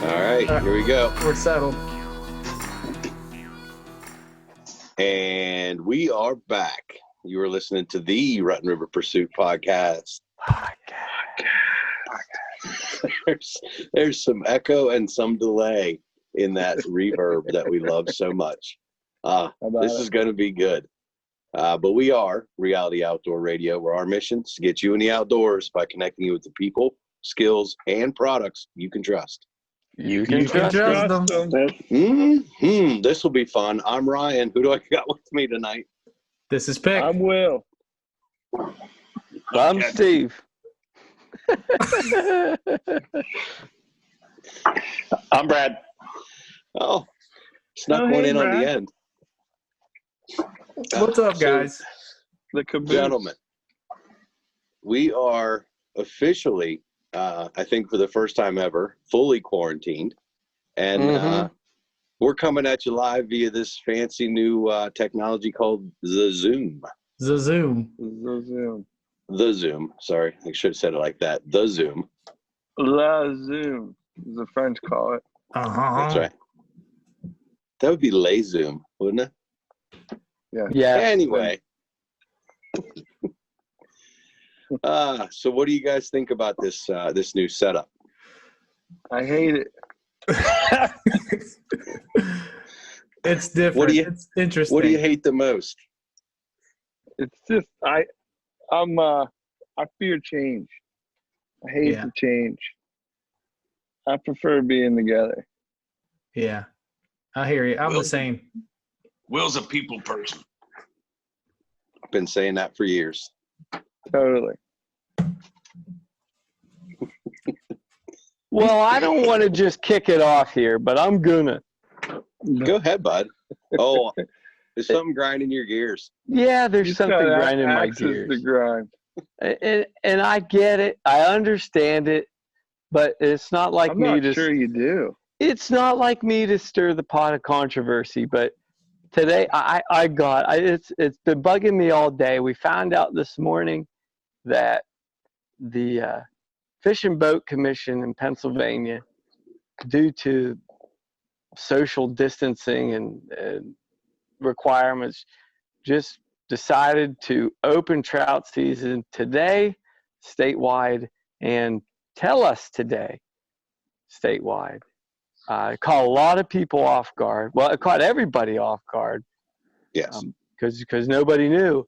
All right, here we go. We're settled. And we are back. You are listening to the Rutten River Pursuit podcast. There's some echo and some delay in that reverb that we love so much. This is going to be good. But we are Reality Outdoor Radio, where our mission is to get you in the outdoors by connecting you with the people, skills, and products you can trust. You can trust them. This will be fun. I'm Ryan. Who do I got with me tonight? This is Pick. I'm Will. I'm Steve. I'm Brad. Oh, snuck one in Brad. on the end. What's up, guys? The caboose. Gentlemen, we are officially, I think for the first time ever, fully quarantined. And we're coming at you live via this fancy new technology called the Zoom. The Zoom. The Zoom. Sorry, I should have said it like that. The Zoom. La Zoom, as the French call it. That's right. That would be Les Zoom, wouldn't it? Yeah. Anyway. So what do you guys think about this this new setup? I hate it. It's different. It's interesting. What do you hate the most? It's just I fear change. I hate the change. I prefer being together. Yeah, I hear you. I'm the same. Will's a people person. I've been saying that for years. Totally. Well, I don't want to just kick it off here, but I'm gonna. Go ahead, bud. Oh, there's something grinding your gears. Yeah, there's You've something got grinding my axes gears. to grind. And I get it. I understand it, but it's not like I'm me not to. sure you do. It's not like me to stir the pot of controversy, but today it's been bugging me all day. We found out this morning that the Fish and Boat Commission in Pennsylvania, due to social distancing and requirements, just decided to open trout season today statewide and tell us today statewide. It caught a lot of people off guard. Well, it caught everybody off guard. Yes. Because nobody knew.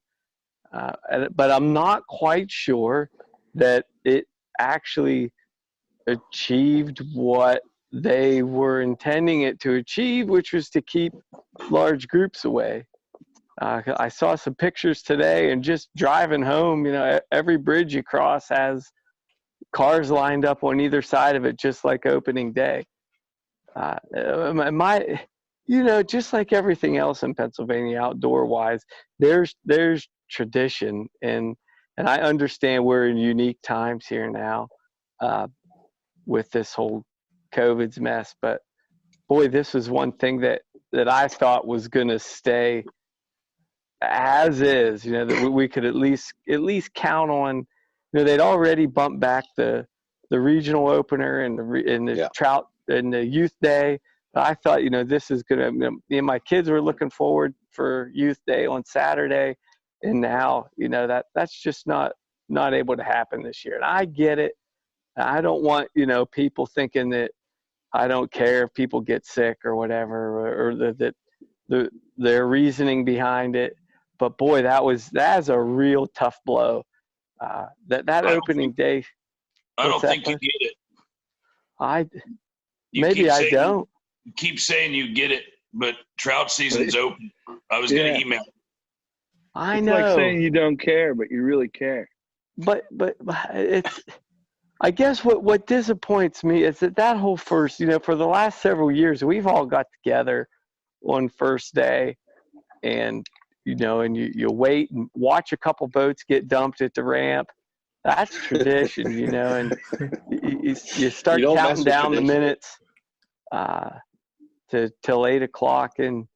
But I'm not quite sure that it actually achieved what they were intending it to achieve, which was to keep large groups away. I saw some pictures today, and just driving home, every bridge you cross has cars lined up on either side of it, just like opening day. Just like everything else in Pennsylvania outdoor wise, there's tradition, and I understand we're in unique times here now with this whole COVID's mess, but boy, this was one thing that I thought was going to stay as is, that we could at least count on. They'd already bumped back the regional opener and the trout and the youth day. But I thought, this is going to, me and my kids were looking forward for youth day on Saturday. And now, that's just not able to happen this year. And I get it. I don't want, people thinking that I don't care if people get sick or whatever, or that their reasoning behind it. But boy, that's a real tough blow. That opening day. I don't think you get it. Maybe I don't. You keep saying you get it, but trout season's open. I was going to email. I It's know. like saying you don't care, but you really care. But it's. I guess what disappoints me is that whole first, for the last several years, we've all got together on first day, and and you wait and watch a couple boats get dumped at the ramp. That's tradition, and you start counting down the minutes till 8:00, and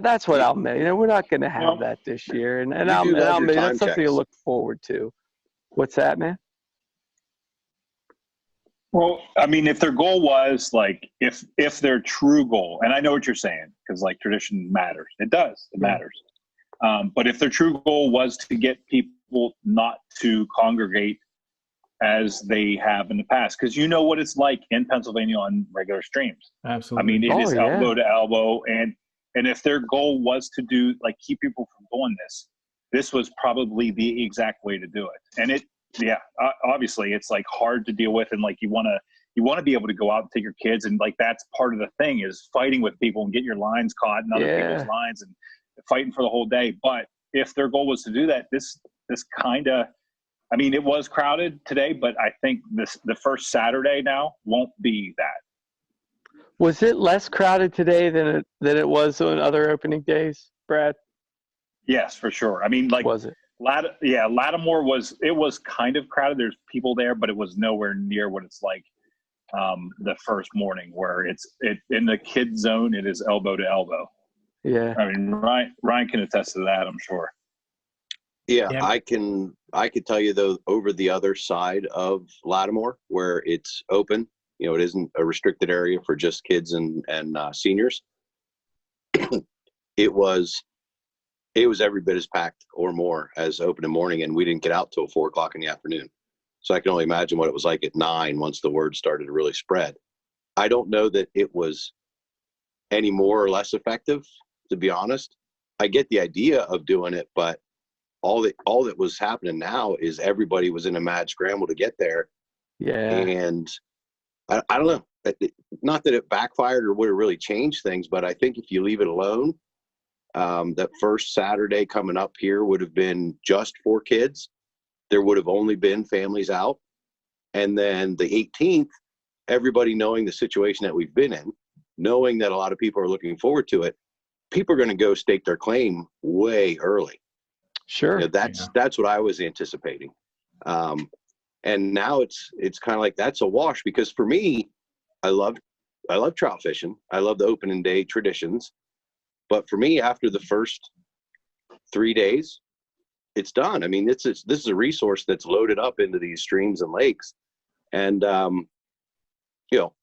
that's what I'll make. We're not going to have that this year, and I'll make that's something to look forward to. What's that, man? Well, I mean, if their goal was like, if their true goal, and I know what you're saying, because like tradition matters. It does. It matters. But if their true goal was to get people not to congregate as they have in the past, because you know what it's like in Pennsylvania on regular streams. Absolutely. I mean, it is elbow to elbow, and if their goal was to do like keep people from doing this was probably the exact way to do it. And obviously it's like hard to deal with, and like you want to be able to go out and take your kids, and like that's part of the thing is fighting with people and get your lines caught in other people's lines and fighting for the whole day. But if their goal was to do that, this kind of, I mean, it was crowded today, but I think the first Saturday now won't be that. Was it less crowded today than it was on other opening days, Brad? Yes, for sure. I mean, like, was it? Lattimore was kind of crowded. There's people there, but it was nowhere near what it's like the first morning, where it's in the kid zone. It is elbow to elbow. Yeah. I mean, Ryan can attest to that, I'm sure. Yeah, I could tell you though, over the other side of Lattimore, where it's open, you know, it isn't a restricted area for just kids and seniors. It was every bit as packed or more as opening morning, and we didn't get out till 4:00 in the afternoon. So I can only imagine what it was like at 9 once the word started to really spread. I don't know that it was any more or less effective, to be honest. I get the idea of doing it, but all that was happening now is everybody was in a mad scramble to get there. Yeah. And I don't know. Not that it backfired or would have really changed things, but I think if you leave it alone, that first Saturday coming up here would have been just for kids. There would have only been families out. And then the 18th, everybody knowing the situation that we've been in, knowing that a lot of people are looking forward to it, people are going to go stake their claim way early. Sure. You know, that's what I was anticipating. And now it's kind of like that's a wash, because for me, I love trout fishing. I love the opening day traditions. But for me, after the first 3 days, it's done. I mean, this is a resource that's loaded up into these streams and lakes. And, you know,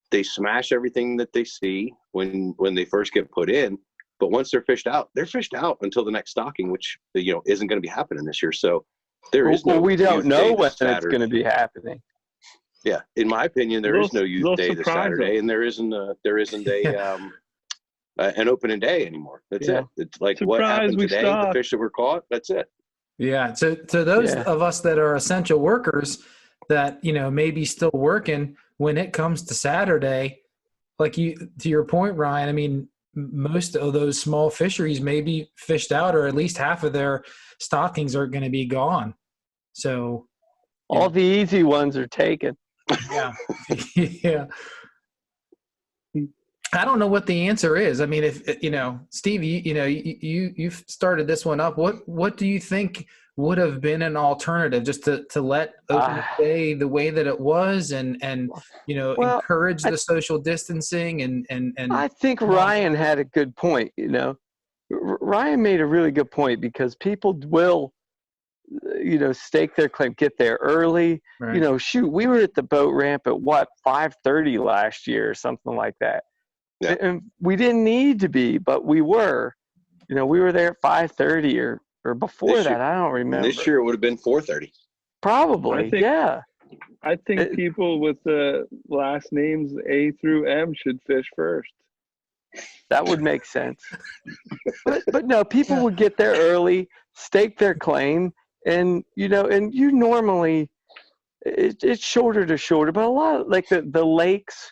they smash everything that they see when they first get put in. But once they're fished out until the next stocking, which, you know, isn't going to be happening this year. So there is no. We don't know when it's going to be happening. Yeah, in my opinion, there is no youth day this Saturday, and there isn't an opening day anymore. That's it. It's like what happened today, the fish that were caught. That's it. Yeah. To those of us that are essential workers that, you know, maybe still working, when it comes to Saturday, like to your point, Ryan, I mean, most of those small fisheries may be fished out, or at least half of their stockings are going to be gone. So all the easy ones are taken. Yeah. Yeah. I don't know what the answer is. I mean, if, you know, Steve, you've started this one up. What do you think would have been an alternative, just to let open day the way that it was, and you know, encourage the social distancing and I think Ryan had a good point. You know, Ryan made a really good point, because people will, you know, stake their claim, get there early. Right. You know, shoot, we were at the boat ramp at 5:30 last year or something like that. Yeah. And we didn't need to be, but we were. You know, we were there at 5:30 or before that. I don't remember. This year it would have been 4:30. Probably, I think people with the last names A through M should fish first. That would make sense. but no, people would get there early, stake their claim, and you know, and you normally it's shoulder to shoulder, but a lot of, like the lakes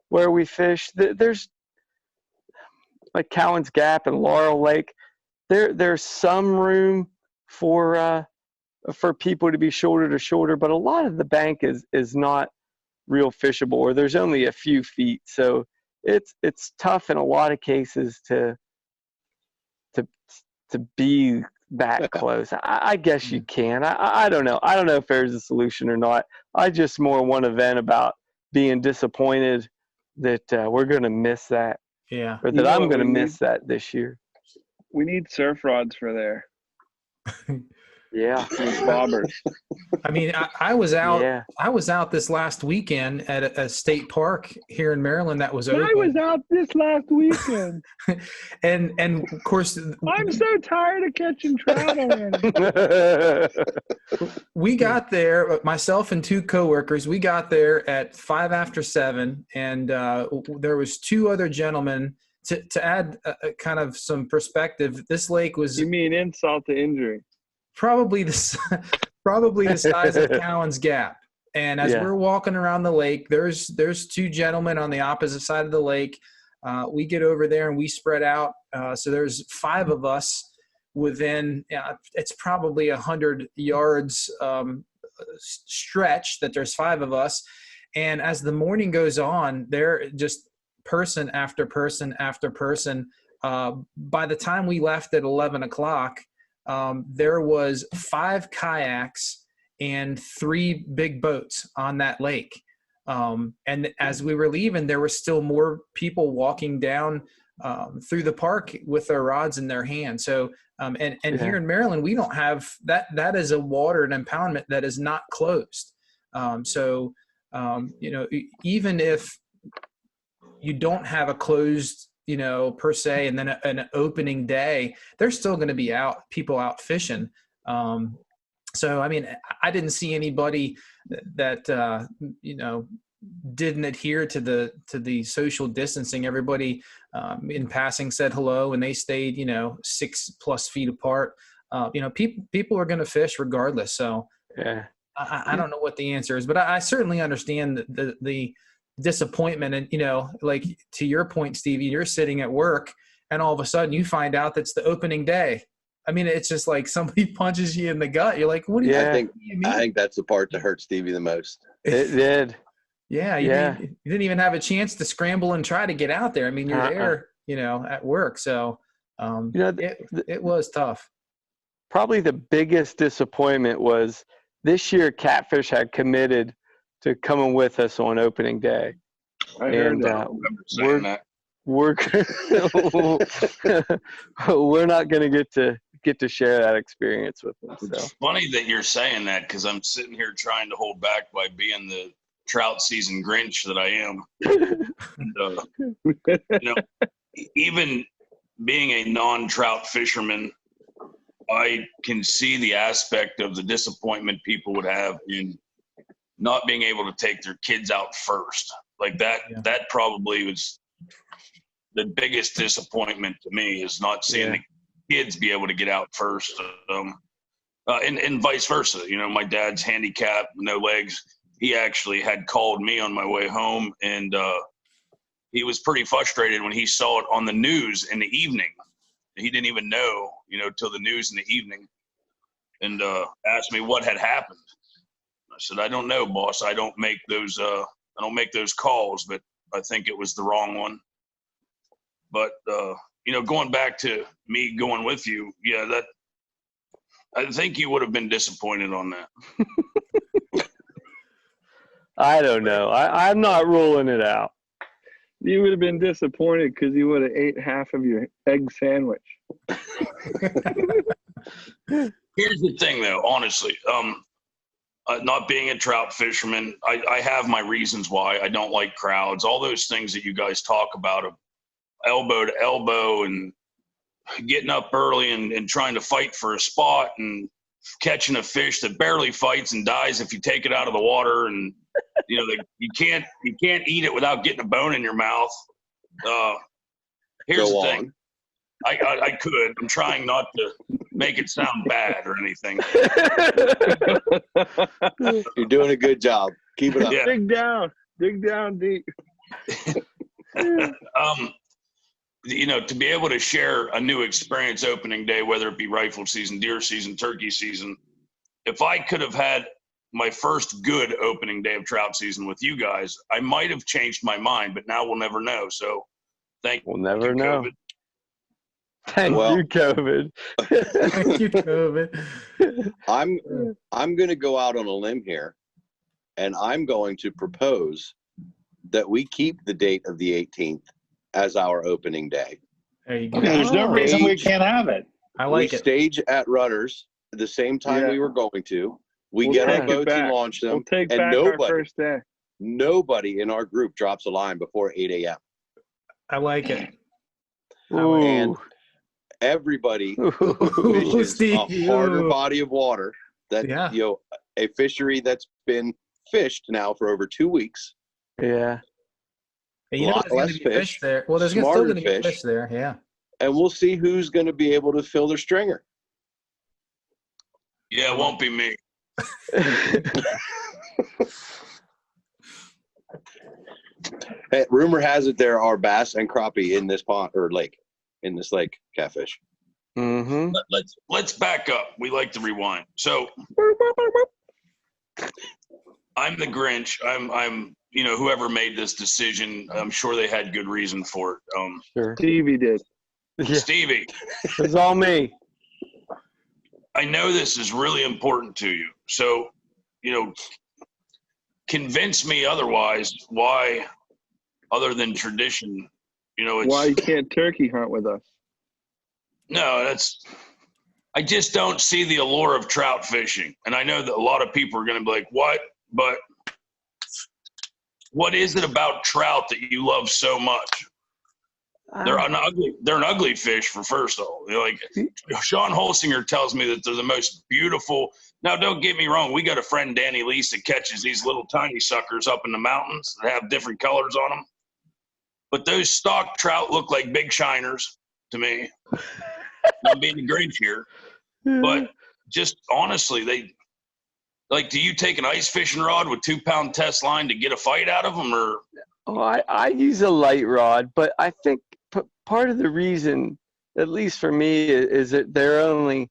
where we fish, there's like Cowan's Gap and Laurel Lake. There's some room for people to be shoulder to shoulder, but a lot of the bank is not real fishable, or there's only a few feet. So it's tough in a lot of cases to be that close. I guess you can. I don't know. I don't know if there's a solution or not. I just more want to vent about being disappointed that we're going to miss that. Yeah. Or that I'm going to miss that this year. We need surf rods for there. Yeah. Bobbers. I mean, I was out. Yeah. I was out this last weekend at a state park here in Maryland that was open. I was out this last weekend. and of course, I'm so tired of catching trout already. we got there. Myself and two coworkers. We got there at 5 after 7, and there was two other gentlemen. To add a kind of some perspective, this lake was. You mean insult to injury? Probably the size of Cowan's Gap. And as we're walking around the lake, there's two gentlemen on the opposite side of the lake. We get over there and we spread out. So there's 5 of us within. It's probably 100 yards stretch that there's 5 of us. And as the morning goes on, they're just person after person after person. By the time we left at 11 o'clock, there was 5 kayaks and 3 big boats on that lake. And as we were leaving, there were still more people walking down through the park with their rods in their hand. So, here in Maryland, we don't have that. That is a water and impoundment that is not closed. Even if you don't have a closed, per se, and then an opening day, there's still going to be people out fishing. So, I mean, I didn't see anybody that, didn't adhere to the social distancing. Everybody in passing said hello, and they stayed, 6+ feet apart. People are going to fish regardless. So I don't know what the answer is, but I certainly understand the disappointment. And, like to your point, Stevie, you're sitting at work and all of a sudden you find out that's the opening day. I mean, it's just like somebody punches you in the gut. You're like, what do you mean? I think that's the part that hurt Stevie the most. It did. Yeah. You didn't even have a chance to scramble and try to get out there. I mean, you're there, at work. So, it was tough. Probably the biggest disappointment was this year Catfish had committed to coming with us on opening day. I heard that. We're not going to get to share that experience with them. So. It's funny that you're saying that because I'm sitting here trying to hold back by being the trout season Grinch that I am. And, even being a non-trout fisherman, I can see the aspect of the disappointment people would have in not being able to take their kids out first. Like that, that probably was the biggest disappointment to me, is not seeing the kids be able to get out first. And vice versa. My dad's handicapped, no legs. He actually had called me on my way home, and he was pretty frustrated when he saw it on the news in the evening. He didn't even know, till the news in the evening, and asked me what had happened. I said, I don't know, boss. I don't make those calls, but I think it was the wrong one. But, going back to me going with you, I think you would have been disappointed on that. I don't know. I'm not ruling it out. You would have been disappointed because you would have ate half of your egg sandwich. Here's the thing, though, honestly. Not being a trout fisherman, I have my reasons why. I don't like crowds. All those things that you guys talk about, of elbow to elbow and getting up early and trying to fight for a spot and catching a fish that barely fights and dies if you take it out of the water, and you can't eat it without getting a bone in your mouth. Here's the thing. I could. I'm trying not to make it sound bad or anything. You're doing a good job. Keep it up. Yeah. Dig down deep. To be able to share a new experience opening day, whether it be rifle season, deer season, turkey season, if I could have had my first good opening day of trout season with you guys, I might have changed my mind, but now we'll never know. So we'll never know. COVID. Thank you, COVID. Thank you, COVID. I'm going to go out on a limb here, and I'm going to propose that we keep the date of the 18th as our opening day. There you go. There's no reason we can't have it. I like it. Stage at Rudders the same time Yeah. we were going to. We We'll get our take it boats and back. launch them. We'll take and back our first day. nobody in our group drops a line before 8 a.m. I like it. And everybody fishes Steve. a harder body of water that, Yeah. A fishery that's been fished now for over 2 weeks. Yeah. And you know Lot there's going less to be fish fish, there. Well, there's still smarter going to be fish. fish there. Yeah. And we'll see who's going to be able to fill their stringer. Yeah, it won't be me. Hey, rumor has it there are bass and crappie in this pond or lake, Catfish. Mm-hmm. Let's back up. We like to rewind. So I'm the Grinch. I'm whoever made this decision, I'm sure they had good reason for it. Sure. Stevie did. Yeah. Stevie, It's all me. I know this is really important to you. So, convince me otherwise why, other than tradition, it's Why you can't turkey hunt with us? no, I just don't see the allure of trout fishing. And I know that a lot of people are going to be like, what? But what is it about trout that you love so much? They're an ugly fish for first of all. Like Sean Holsinger tells me that they're the most beautiful. Now, don't get me wrong. We got a friend, Danny Lease, that catches these little tiny suckers up in the mountains that have different colors on them. But those stock trout look like big shiners to me. I'm being a Grinch here. But just honestly, do you take an ice fishing rod with 2-pound test line to get a fight out of them, or? Oh, I use a light rod, but I think part of the reason, at least for me, is that they're only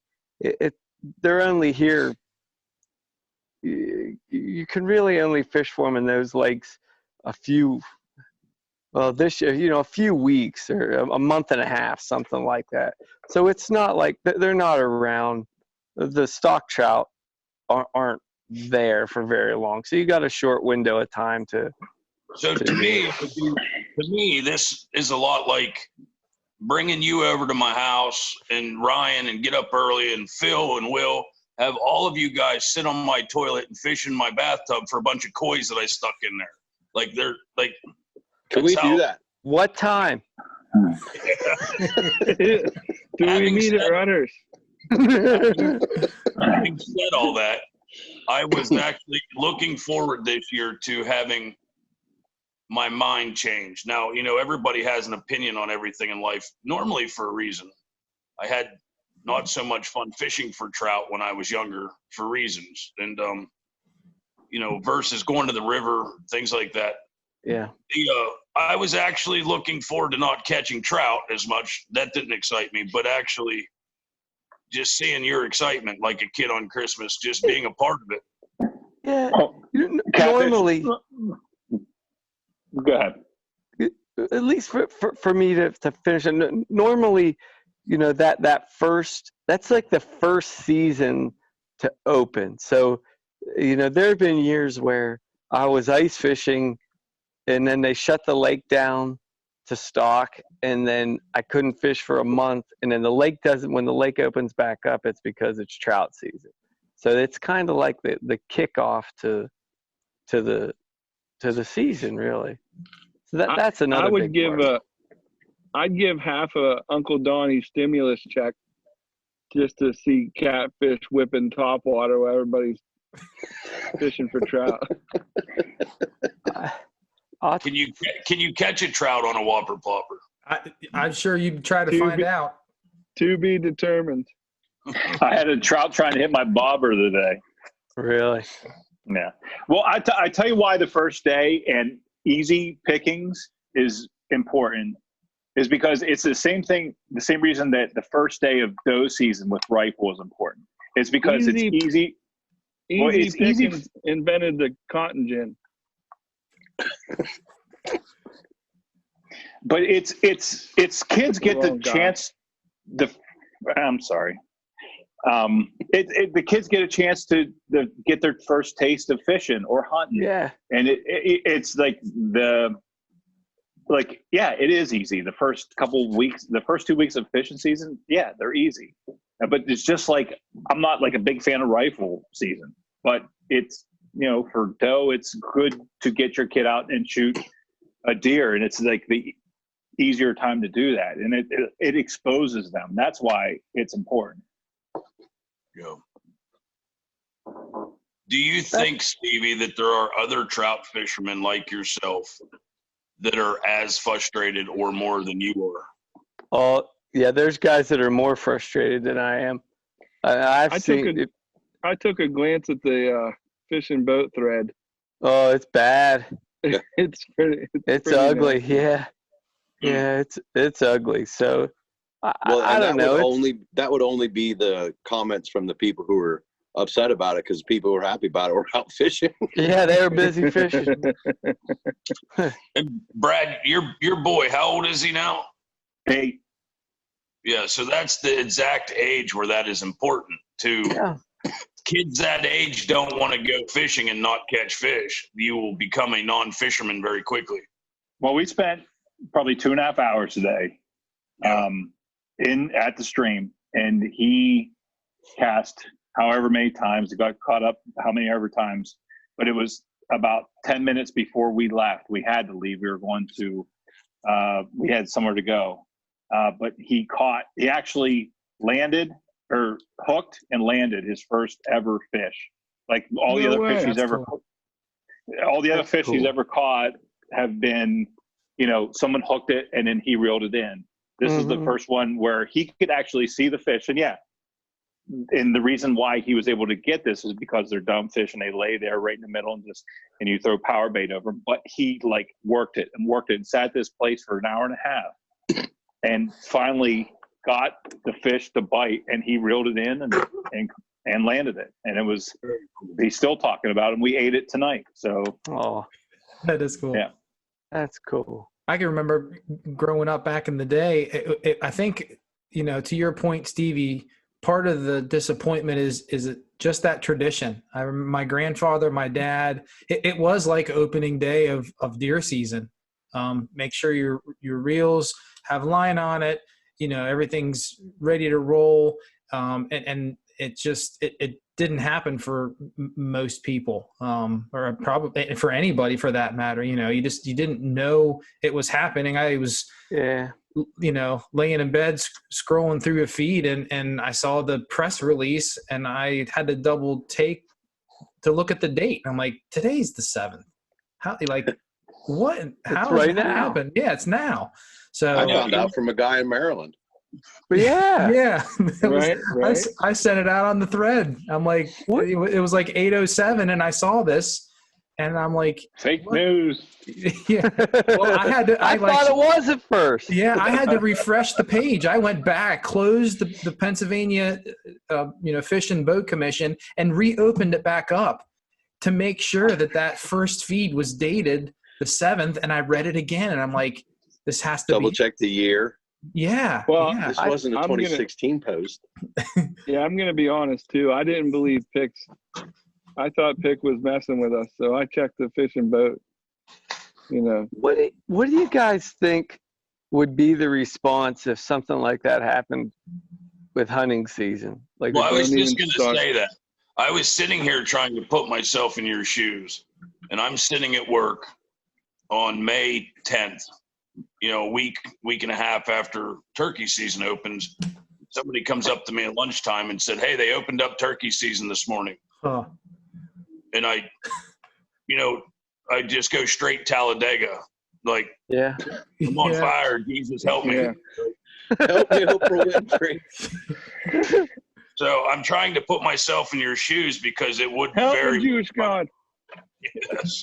here. You can really only fish for them in those lakes this year, a few weeks or a month and a half, something like that. So it's not like they're not around. The stock trout aren't there for very long. So you got a short window of time to. So to me, this is a lot like bringing you over to my house and Ryan and get up early and Phil and Will have all of you guys sit on my toilet and fish in my bathtub for a bunch of koi's that I stuck in there. Like they're like. Can we do that? What time? Do we meet at Runners? Having said all that, I was actually looking forward this year to having my mind change. Now, everybody has an opinion on everything in life, normally for a reason. I had not so much fun fishing for trout when I was younger for reasons. And, versus going to the river, things like that. Yeah. I was actually looking forward to not catching trout as much. That didn't excite me, but actually just seeing your excitement like a kid on Christmas, just being a part of it. Yeah. Catfish. Normally. Go ahead. At least for me to finish. And normally, that's like the first season to open. So, there have been years where I was ice fishing and then they shut the lake down to stock and then I couldn't fish for a month. And then when the lake opens back up, it's because it's trout season. So it's kind of like the kickoff to the season, really. So that's another. I would I'd give half of Uncle Donnie's stimulus check just to see catfish whipping topwater while everybody's fishing for trout. Can you catch a trout on a whopper plopper? I'm sure you'd try to find out. To be determined. I had a trout trying to hit my bobber today. Really? Yeah. Well, I tell you why the first day and easy pickings is important is because it's the same reason that the first day of doe season with rifle is important. It's because it's easy. Easy pickings invented the cotton gin. But it's kids get the chance. I'm sorry. The kids get a chance to get their first taste of fishing or hunting. Yeah. And it's like like, yeah, it is easy. The first 2 weeks of fishing season, yeah, they're easy. But it's just like, I'm not like a big fan of rifle season, but it's, for doe, it's good to get your kid out and shoot a deer. And it's like the easier time to do that. And it exposes them. That's why it's important. Yeah. Do you think, Stevie, that there are other trout fishermen like yourself that are as frustrated or more than you are? Oh, yeah, there's guys that are more frustrated than I am. I took a glance at the fishing boat thread. Oh, it's bad. It's pretty ugly. Nasty. Yeah, it's ugly. So I don't know. That would only be the comments from the people who were upset about it, because people who were happy about it were out fishing. Yeah, they were busy fishing. And Brad, your boy, how old is he now? 8. Yeah, so that's the exact age where that is important too. Yeah. Kids that age don't want to go fishing and not catch fish. You will become a non-fisherman very quickly. Well, we spent probably 2.5 hours today at the stream, and he cast however many times, it got caught up how many ever times, but it was about 10 minutes before we left. We had to leave. We were going to, we had somewhere to go. But he actually landed or hooked and landed his first ever fish. Like all the other fish he's ever, all the other fish he's ever caught have been, someone hooked it and then he reeled it in. This is the first one where he could actually see the fish. And and the reason why he was able to get this is because they're dumb fish and they lay there right in the middle and you throw power bait over them. But he worked it and sat this place for an hour and a half and finally got the fish to bite, and he reeled it in and landed it. And he's still talking about it, and we ate it tonight. So, that is cool. Yeah, that's cool. I can remember growing up back in the day. I think, to your point, Stevie, part of the disappointment is it just that tradition. My grandfather, my dad, it was like opening day of deer season. Make sure your reels have line on it, everything's ready to roll. And it just, it didn't happen for most people, or probably for anybody for that matter. You didn't know it was happening. I was, laying in bed scrolling through a feed and I saw the press release and I had to double take to look at the date. I'm like, today's the 7th. How, what? How right did that happen? Yeah, it's now. So I found out from a guy in Maryland. But yeah. Right. I sent it out on the thread. I'm like, what? It was like 8:07, and I saw this, and I'm like, fake news. Yeah. Well, I had to. I thought it was at first. Yeah, I had to refresh the page. I went back, closed the Pennsylvania, Fish and Boat Commission, and reopened it back up to make sure that first feed was dated the 7th, and I read it again, and I'm like, this has to double check the year. Yeah. Well, yeah. This wasn't a 2016 post. Yeah, I'm going to be honest too. I didn't believe Pick's. I thought Pick was messing with us, so I checked the Fish and Boat. What do you guys think would be the response if something like that happened with hunting season? I was just going to say that. I was sitting here trying to put myself in your shoes, and I'm sitting at work on May 10th. A week and a half after turkey season opens, somebody comes up to me at lunchtime and said, "Hey, they opened up turkey season this morning." Huh. And I just go straight Talladega. Like, yeah, I'm on fire. Jesus, help me. Yeah. Help me, Oprah Winfrey. So I'm trying to put myself in your shoes because it would help very the Jewish God. Yes.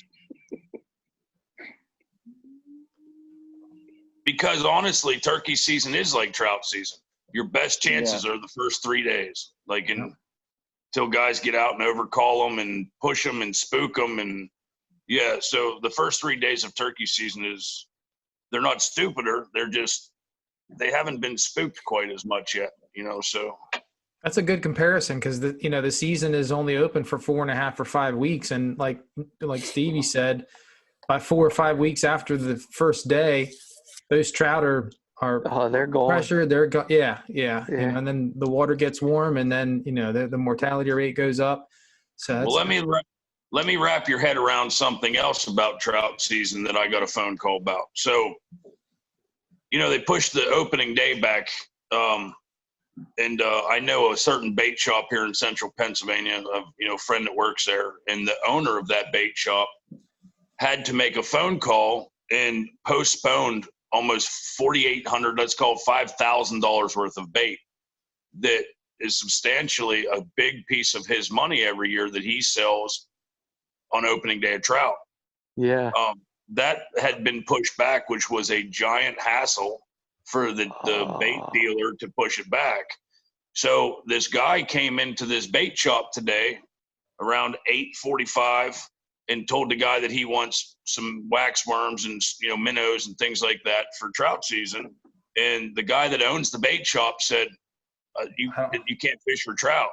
Because honestly, turkey season is like trout season. Your best chances are the first 3 days, until guys get out and overcall them and push them and spook them. And so the first 3 days of turkey season they're not stupider. They haven't been spooked quite as much yet, so. That's a good comparison because the season is only open for 4.5 or 5 weeks. And like Stevie said, by 4 or 5 weeks after the first day, those trout are they're gone. pressure. Yeah. And then the water gets warm, and then the mortality rate goes up. So well, let me wrap your head around something else about trout season that I got a phone call about. So, they pushed the opening day back. And I know a certain bait shop here in central Pennsylvania, a friend that works there, and the owner of that bait shop had to make a phone call and postponed almost $4,800, let's call it $5,000 worth of bait. That is substantially a big piece of his money every year that he sells on opening day of trout. Yeah. That had been pushed back, which was a giant hassle for the bait dealer to push it back. So this guy came into this bait shop today around 8:45 and told the guy that he wants some wax worms and minnows and things like that for trout season. And the guy that owns the bait shop said, you can't fish for trout.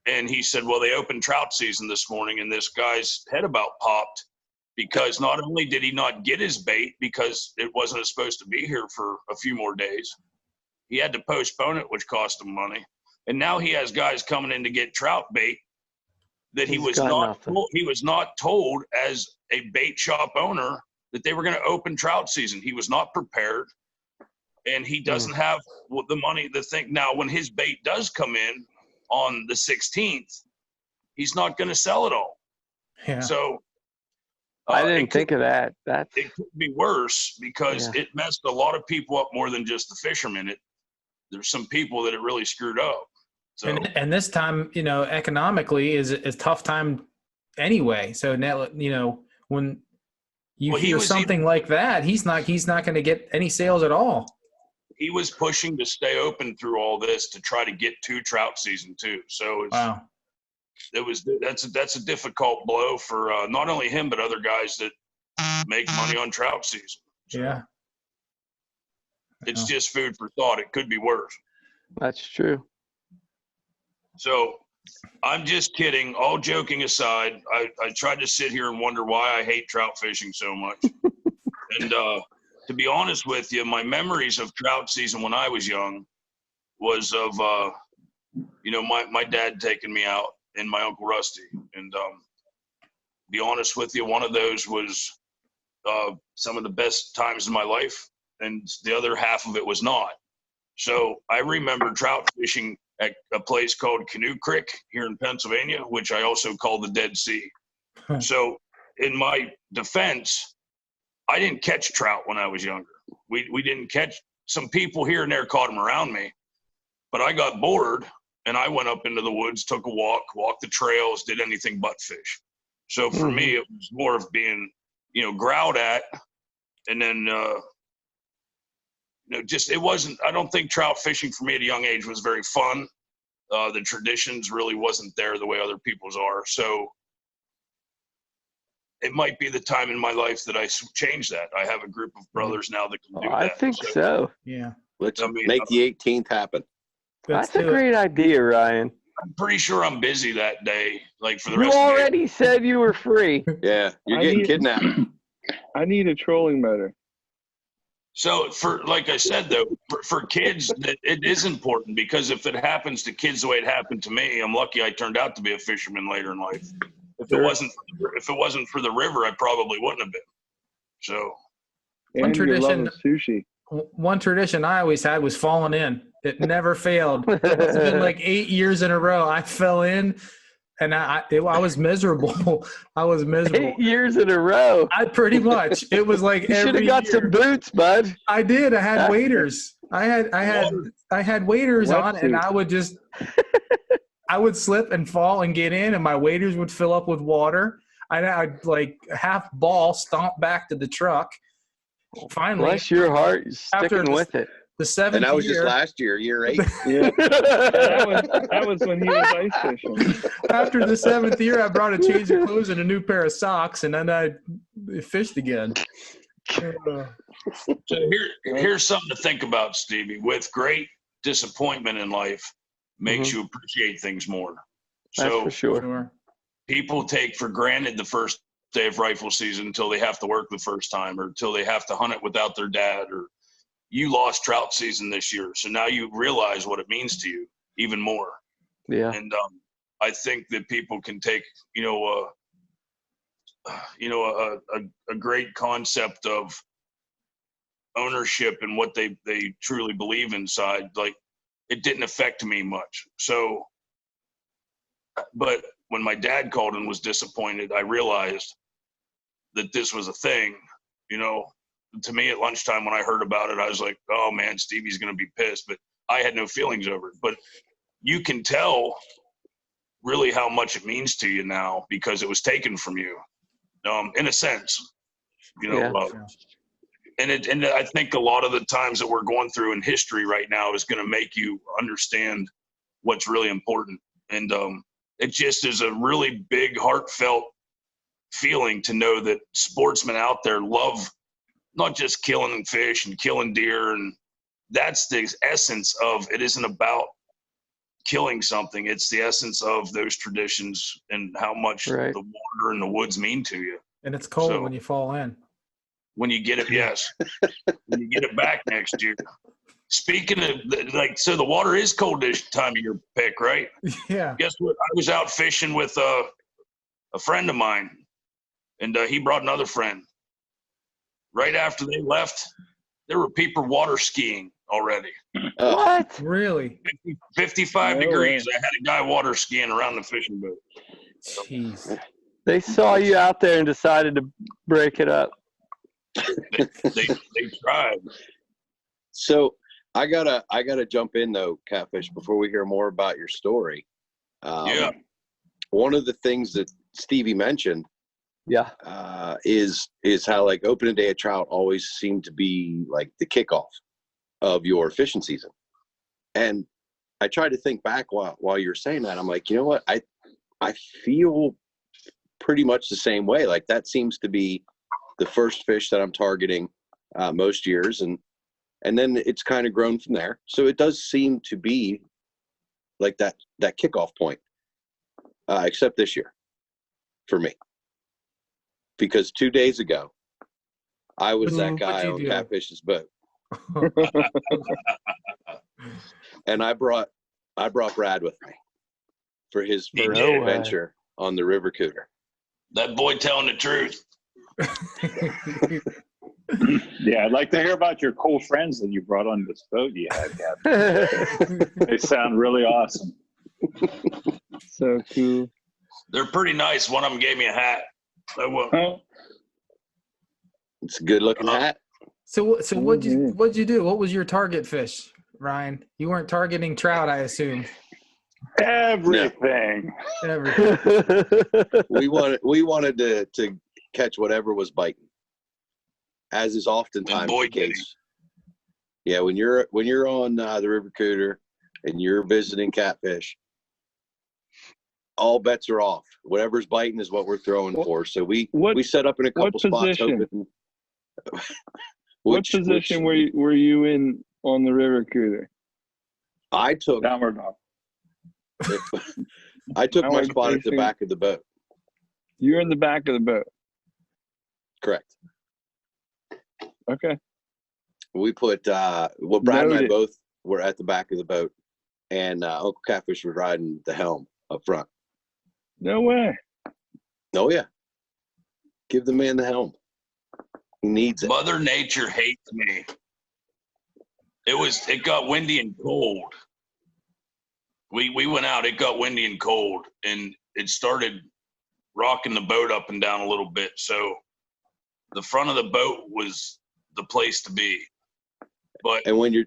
And he said, well, they opened trout season this morning, and this guy's head about popped, because not only did he not get his bait because it wasn't supposed to be here for a few more days, he had to postpone it, which cost him money. And now he has guys coming in to get trout bait that he was not told as a bait shop owner that they were going to open trout season. He was not prepared, and he doesn't have the money to think. Now, when his bait does come in on the 16th, he's not going to sell it all. Yeah. So I didn't think of that. It could be worse, because it messed a lot of people up more than just the fishermen. There's some people that it really screwed up. So and this time, economically is a tough time anyway. So now, when you hear something like that, he's not going to get any sales at all. He was pushing to stay open through all this to try to get to trout season too. So wow. That's a difficult blow for not only him but other guys that make money on trout season. So yeah, it's just food for thought. It could be worse. That's true. So I'm just kidding. All joking aside, I tried to sit here and wonder why I hate trout fishing so much. And to be honest with you, my memories of trout season when I was young was of my dad taking me out and my Uncle Rusty. And to be honest with you, one of those was some of the best times in my life, and the other half of it was not. So I remember trout fishing at a place called Canoe Creek here in Pennsylvania, which I also call the Dead Sea. So in my defense, I didn't catch trout when I was younger. We didn't catch. Some people here and there caught them around me, but I got bored and I went up into the woods, took a walked the trails, did anything but fish. So for me, it was more of being, growled at, and then, it wasn't, I don't think trout fishing for me at a young age was very fun. The traditions really wasn't there the way other people's are. So it might be the time in my life that I change that. I have a group of brothers now that can do that. I think so. Yeah. Let's make the 18th happen. That's a great idea, Ryan. I'm pretty sure I'm busy that day, like for the rest You of the day. already said you were free. Yeah, you're getting kidnapped. I need a trolling motor. So like I said, though, for kids, it is important, because if it happens to kids the way it happened to me, I'm lucky I turned out to be a fisherman later in life. If it wasn't for the river, I probably wouldn't have been. So One tradition, sushi. One tradition I always had was falling in. It never failed. It's been like 8 years in a row. I fell in, and I was miserable. I was miserable. 8 years in a row. I pretty much. It was like you should have got some boots, bud. I did. I had waders. I had waders on, and I would slip and fall and get in, and my waders would fill up with water. I'd like half ball stomp back to the truck. Finally, bless your heart, sticking with it. The 7th and that was year, just last year, year 8. Yeah, that was when he was ice fishing. After the 7th year, I brought a change of clothes and a new pair of socks, and then I fished again. So here's something to think about, Stevie. With great disappointment in life makes you appreciate things more. That's so for sure. People take for granted the first day of rifle season until they have to work the first time, or until they have to hunt it without their dad, or you lost trout season this year. So now you realize what it means to you even more. Yeah. And I think that people can take, a great concept of ownership and what they truly believe inside. Like, it didn't affect me much. So, but when my dad called and was disappointed, I realized that this was a thing. To me at lunchtime when I heard about it, I was like, oh man, Stevie's going to be pissed, but I had no feelings over it. But you can tell really how much it means to you now because it was taken from you, in a sense, Yeah. And I think a lot of the times that we're going through in history right now is going to make you understand what's really important. And it just is a really big, heartfelt feeling to know that sportsmen out there love not just killing fish and killing deer. And that's the essence of it. Isn't about killing something. It's the essence of those traditions and how much the water and the woods mean to you. And it's cold when you fall in. When you get it, yes. When you get it back next year. Speaking of, so the water is cold this time of your pick, right? Yeah. Guess what? I was out fishing with a friend of mine, and he brought another friend. Right after they left, there were people water skiing already. What? Really? 55 degrees. I had a guy water skiing around the fishing boat. Jeez. They saw you out there and decided to break it up. They tried. So I gotta jump in though, Catfish, before we hear more about your story. Yeah. One of the things that Stevie mentioned, is how like opening day of trout always seemed to be like the kickoff of your fishing season. And I tried to think back while you're saying that. I'm like, you know what? I feel pretty much the same way. Like that seems to be the first fish that I'm targeting most years, and then it's kind of grown from there. So it does seem to be like that kickoff point, except this year for me, because 2 days ago I was that guy on Catfish's boat, and I brought Brad with me for his first adventure on the River Cooter. That boy telling the truth. Yeah, I'd like to hear about your cool friends that you brought on this boat you had, Captain. They sound really awesome. So cool. They're pretty nice. One of them gave me a hat. It's a good looking hat. So what'd you do? What was your target fish, Ryan? You weren't targeting trout, I assume. Everything. No. we wanted to catch whatever was biting, as is oftentimes the case. Yeah, when you're on the River Cooter and you're visiting Catfish, all bets are off. Whatever's biting is what we're throwing for. So we set up in a couple spots. What position were you in on the River Cooter? I took downward dog. I took my spot at the back of the boat. You're in the back of the boat. Correct. Okay. We put Brad and I both were at the back of the boat, and Uncle Catfish was riding the helm up front. No way. Oh yeah. Give the man the helm. He needs it. Mother Nature hates me. It got windy and cold. We went out, it got windy and cold, and it started rocking the boat up and down a little bit. So the front of the boat was the place to be. And when you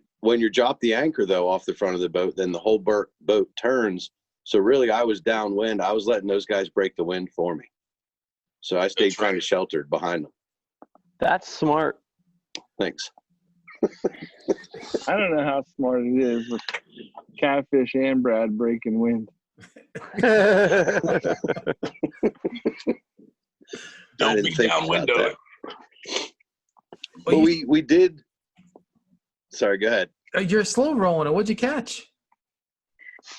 drop the anchor though off the front of the boat, then the whole boat turns. So really I was downwind. I was letting those guys break the wind for me. So I stayed kind of sheltered behind them. That's smart. Thanks. I don't know how smart it is with Catfish and Brad breaking wind. Don't be downwind of it. But we did. Sorry, go ahead. You're slow rolling it. What'd you catch?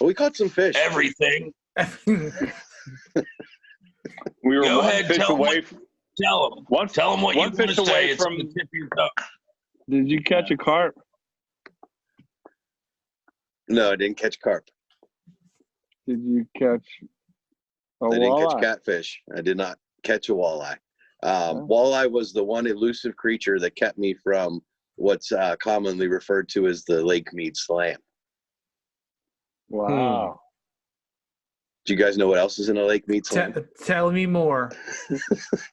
Well, we caught some fish. Everything. We were one fish away Tell them. Tell them what you want to say. It's on the tip of your tongue. Did you catch a carp? No, I didn't catch carp. Did you catch a walleye? I didn't catch catfish. I did not catch a walleye. Walleye was the one elusive creature that kept me from what's commonly referred to as the Lake Mead Slam. Wow. Do you guys know what else is in a Lake Mead Slam? Tell me more.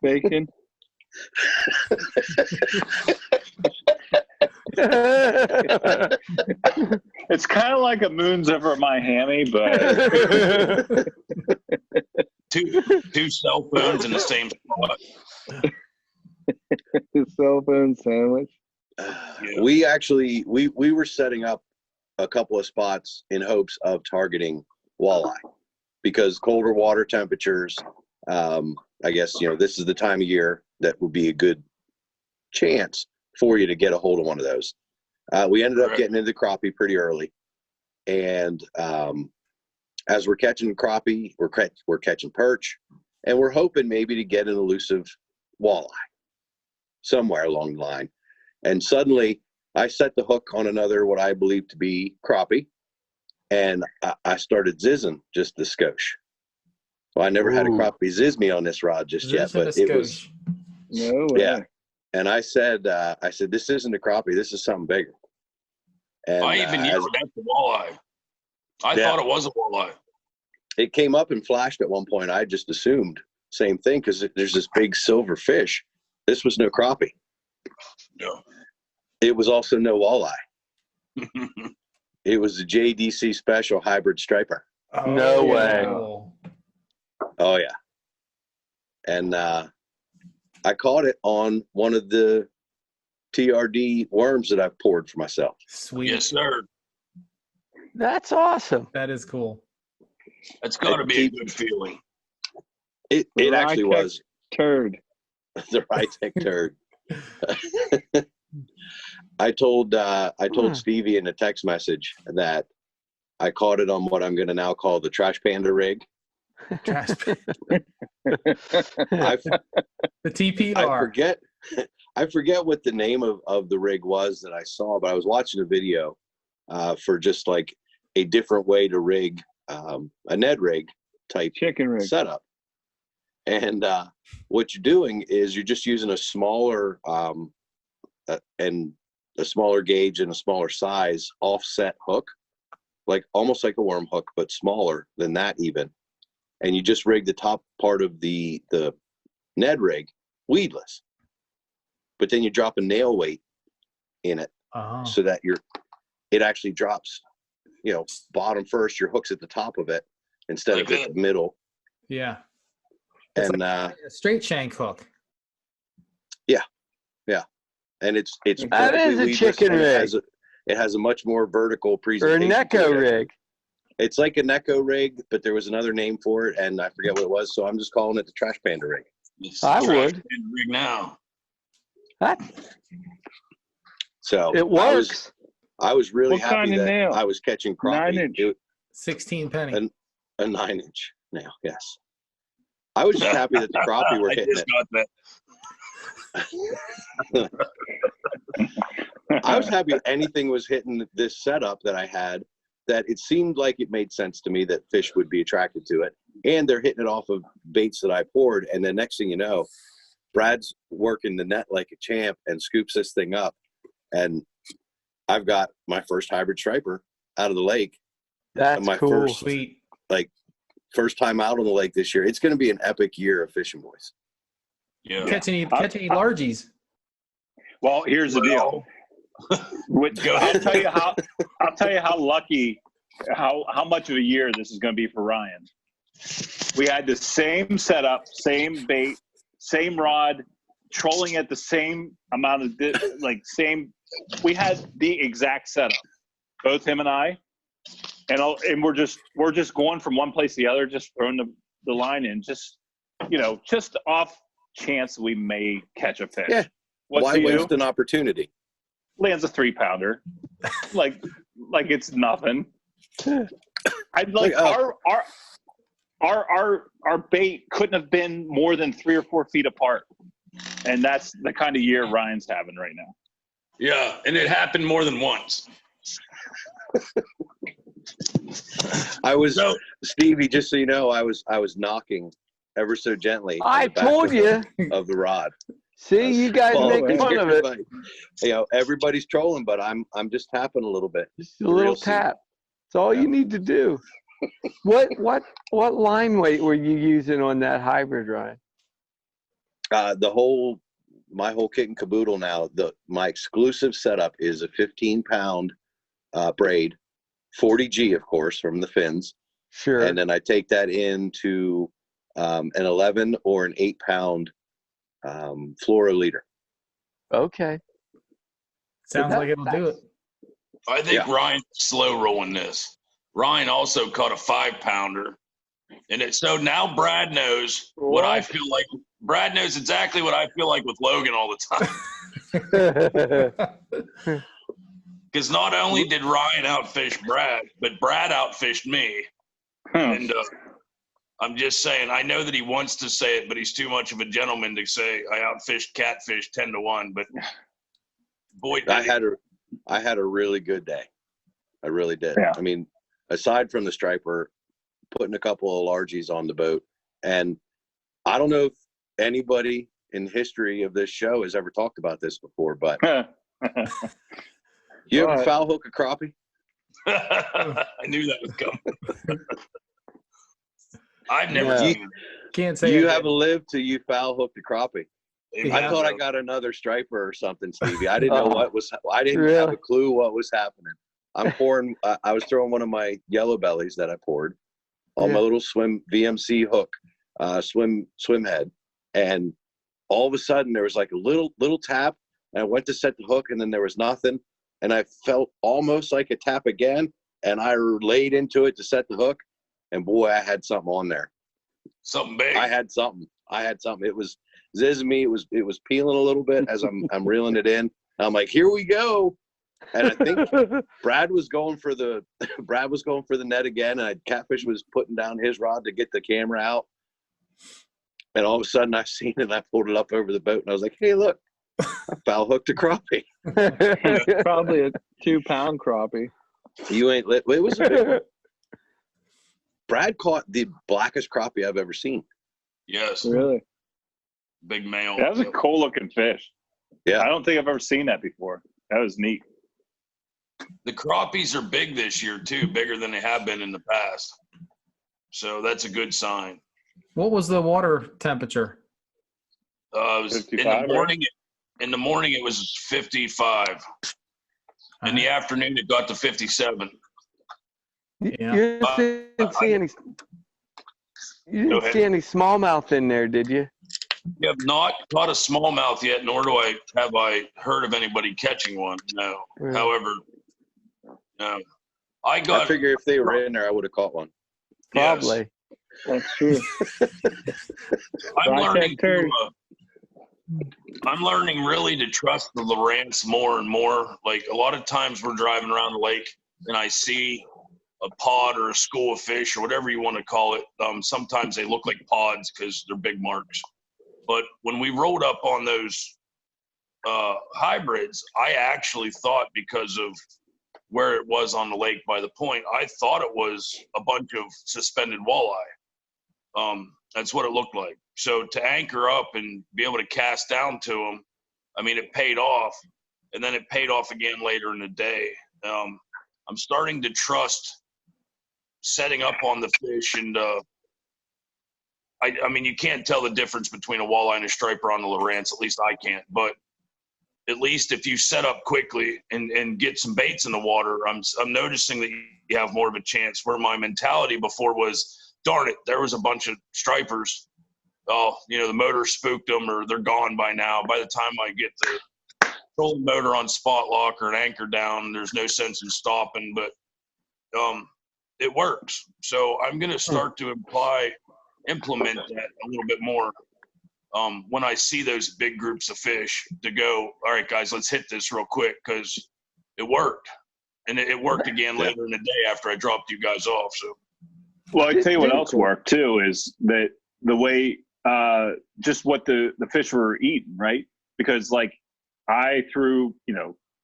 Bacon. It's kind of like a moon's over my hammy, but two cell phones in the same spot. Cell phone sandwich. Yeah. We were setting up a couple of spots in hopes of targeting walleye because colder water temperatures. I guess this is the time of year that would be a good chance for you to get a hold of one of those. We ended up getting into crappie pretty early, and as we're catching crappie, we're catching perch, and we're hoping maybe to get an elusive walleye somewhere along the line. And suddenly, I set the hook on another what I believe to be crappie, and I started zizzing just the skosh. Well, I never had a crappie zizz me on this rod just yet, but it was no way. Yeah. And I said, this isn't a crappie. This is something bigger. And I even knew that's a walleye. I thought it was a walleye. It came up and flashed at one point. I just assumed same thing because there's this big silver fish. This was no crappie. No. It was also no walleye. It was a JDC special hybrid striper. Oh, no way. Oh, yeah. And I caught it on one of the TRD worms that I've poured for myself. Sweet. Yes, sir. That's awesome. That is cool. That's got to be a good feeling. It actually was. Turd. The Rytec turd. I told Stevie in a text message that I caught it on what I'm going to now call the Trash Panda rig. The TPR. I forget what the name of the rig was that I saw, but I was watching a video for just like a different way to rig a Ned rig type chicken rig setup. And what you're doing is you're just using a smaller and a smaller gauge and a smaller size offset hook, like almost like a worm hook, but smaller than that even. And you just rig the top part of the Ned rig weedless, but then you drop a nail weight in it so that it actually drops, bottom first. Your hook's at the top of it instead of at the middle. Yeah. And like a straight shank hook. Yeah. And it's that is a chicken rig. It has a much more vertical presentation. Or a Neko rig. It's like a Neko rig, but there was another name for it, and I forget what it was. So I'm just calling it the Trash Panda rig. I would. Rig now. What? So it works. I was really what happy that nail? I was catching crappie. 9-inch. 16 penny. A 9-inch nail. Yes. I was just happy that the crappie were hitting it. I was happy anything was hitting this setup that I had, that it seemed like it made sense to me that fish would be attracted to it. And they're hitting it off of baits that I poured. And then next thing you know, Brad's working the net like a champ and scoops this thing up. And I've got my first hybrid striper out of the lake. That's my cool. first time out on the lake this year. It's going to be an epic year of fishing, boys. Yeah. Catch any largies. Well, here's the deal. I'll tell you how lucky, how much of a year this is going to be for Ryan. We had the same setup, same bait, same rod, trolling at the same amount of same. We had the exact setup, both him and I, and we're just going from one place to the other, just throwing the line in, just off chance we may catch a fish. Yeah. Why waste an opportunity? Lands a 3-pounder, like it's nothing. our bait couldn't have been more than 3 or 4 feet apart, and that's the kind of year Ryan's having right now. Yeah, and it happened more than once. Stevie, just so you know, I was knocking ever so gently. I told you of the rod. See, you guys make fun of it. You know, everybody's trolling, but I'm just tapping a little bit. Just a little tap. That's all you need to do. What line weight were you using on that hybrid, Ryan? My whole kit and caboodle now. My exclusive setup is a 15-pound braid, 40G, of course, from the fins. Sure. And then I take that into an 11 or an 8-pound fluoroliter. Okay. Sounds like it'll do it. I think Ryan's slow rolling this. Ryan also caught a 5-pounder. And so now Brad knows what I feel like. Brad knows exactly what I feel like with Logan all the time. Because not only did Ryan outfish Brad, but Brad outfished me. And I'm just saying, I know that he wants to say it, but he's too much of a gentleman to say I outfished Catfish 10-1. But boy, I had a really good day. I really did. Yeah. I mean, aside from the striper, putting a couple of largies on the boat, and I don't know if anybody in the history of this show has ever talked about this before, but you ever foul hook a crappie? I knew that was coming. I've never seen it. Can't say you haven't lived till you foul hooked a crappie. Yeah, I thought I got another striper or something, Stevie. I didn't know I didn't have a clue what was happening. I'm pouring. I was throwing one of my yellow bellies that I poured on my little swim VMC hook, swim head, and all of a sudden there was like a little tap, and I went to set the hook, and then there was nothing, and I felt almost like a tap again, and I laid into it to set the hook, and boy, I had something on there. Something big. I had something. It was zizzing. It was peeling a little bit as I'm reeling it in. I'm like, here we go. And I think Brad was going for the net again, and Catfish was putting down his rod to get the camera out. And all of a sudden I seen it, and I pulled it up over the boat, and I was like, hey, look, I foul hooked a crappie. Probably a 2-pound crappie. You ain't lit. It was a big one. Brad caught the blackest crappie I've ever seen. Yes. Really? Big male. That was a cool looking fish. Yeah. I don't think I've ever seen that before. That was neat. The crappies are big this year too, bigger than they have been in the past. So that's a good sign. What was the water temperature? It was 55, in the morning. In the morning it was 55. In the afternoon it got to 57. Yeah. You didn't see any smallmouth in there, did you? You have not caught a smallmouth yet, nor have I heard of anybody catching one. No. Really? However, no. I figure if they were in there, I would have caught one. Probably. That's true. I'm learning really to trust the Lowrance more and more. Like a lot of times we're driving around the lake and I see a pod or a school of fish or whatever you want to call it. Sometimes they look like pods because they're big marks. But when we rolled up on those hybrids, I actually thought, because of where it was on the lake by the point, I thought it was a bunch of suspended walleye. That's what it looked like. So to anchor up and be able to cast down to them, I mean, it paid off. And then it paid off again later in the day. I'm starting to trust setting up on the fish, and I mean, you can't tell the difference between a walleye and a striper on the Lowrance. At least I can't. But at least if you set up quickly and get some baits in the water, I'm noticing that you have more of a chance. Where my mentality before was, darn it, there was a bunch of stripers. Oh, the motor spooked them, or they're gone by now. By the time I get the trolling motor on spot lock or an anchor down, there's no sense in stopping. But it works. So I'm going to start to implement that a little bit more when I see those big groups of fish, to go, all right, guys, let's hit this real quick, because it worked. And it worked again later in the day after I dropped you guys off. So Well, I tell you what else worked too is that the way just what the fish were eating, right? Because like I threw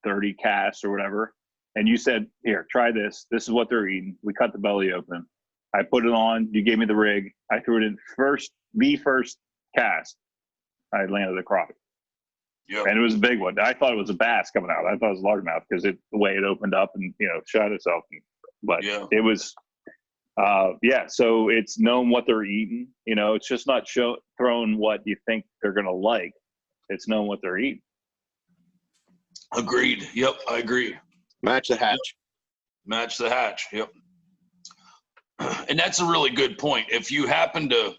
30 casts or whatever, and you said, "Here, try this. This is what they're eating." We cut the belly open. I put it on. You gave me the rig. I threw it in the first cast. I landed a crappie. Yeah. And it was a big one. I thought it was a bass coming out. I thought it was largemouth because the way it opened up and shot itself. But it was, So it's knowing what they're eating. It's just not throwing what you think they're gonna like. It's knowing what they're eating. Agreed. Yep, I agree. Match the hatch. Yep. Match the hatch. Yep. And that's a really good point. If you happen to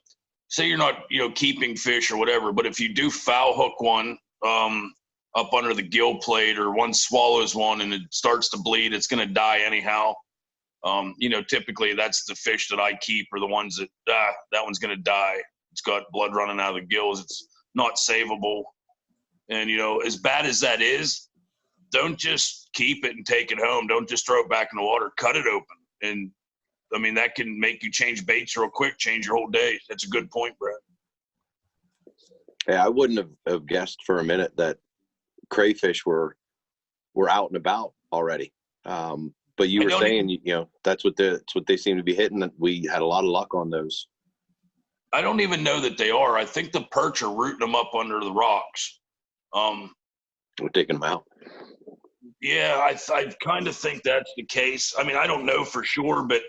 say you're not, keeping fish or whatever, but if you do foul hook one up under the gill plate, or one swallows one and it starts to bleed, it's going to die anyhow. Typically that's the fish that I keep, or the ones that that one's going to die. It's got blood running out of the gills. It's not savable. And, as bad as that is, don't just keep it and take it home. Don't just throw it back in the water. Cut it open. And, that can make you change baits real quick, change your whole day. That's a good point, Brett. Yeah, I wouldn't have guessed for a minute that crayfish were out and about already. But you were saying, that's what they seem to be hitting. That we had a lot of luck on those. I don't even know that they are. I think the perch are rooting them up under the rocks. We're taking them out. Yeah, I kind of think that's the case. I don't know for sure, but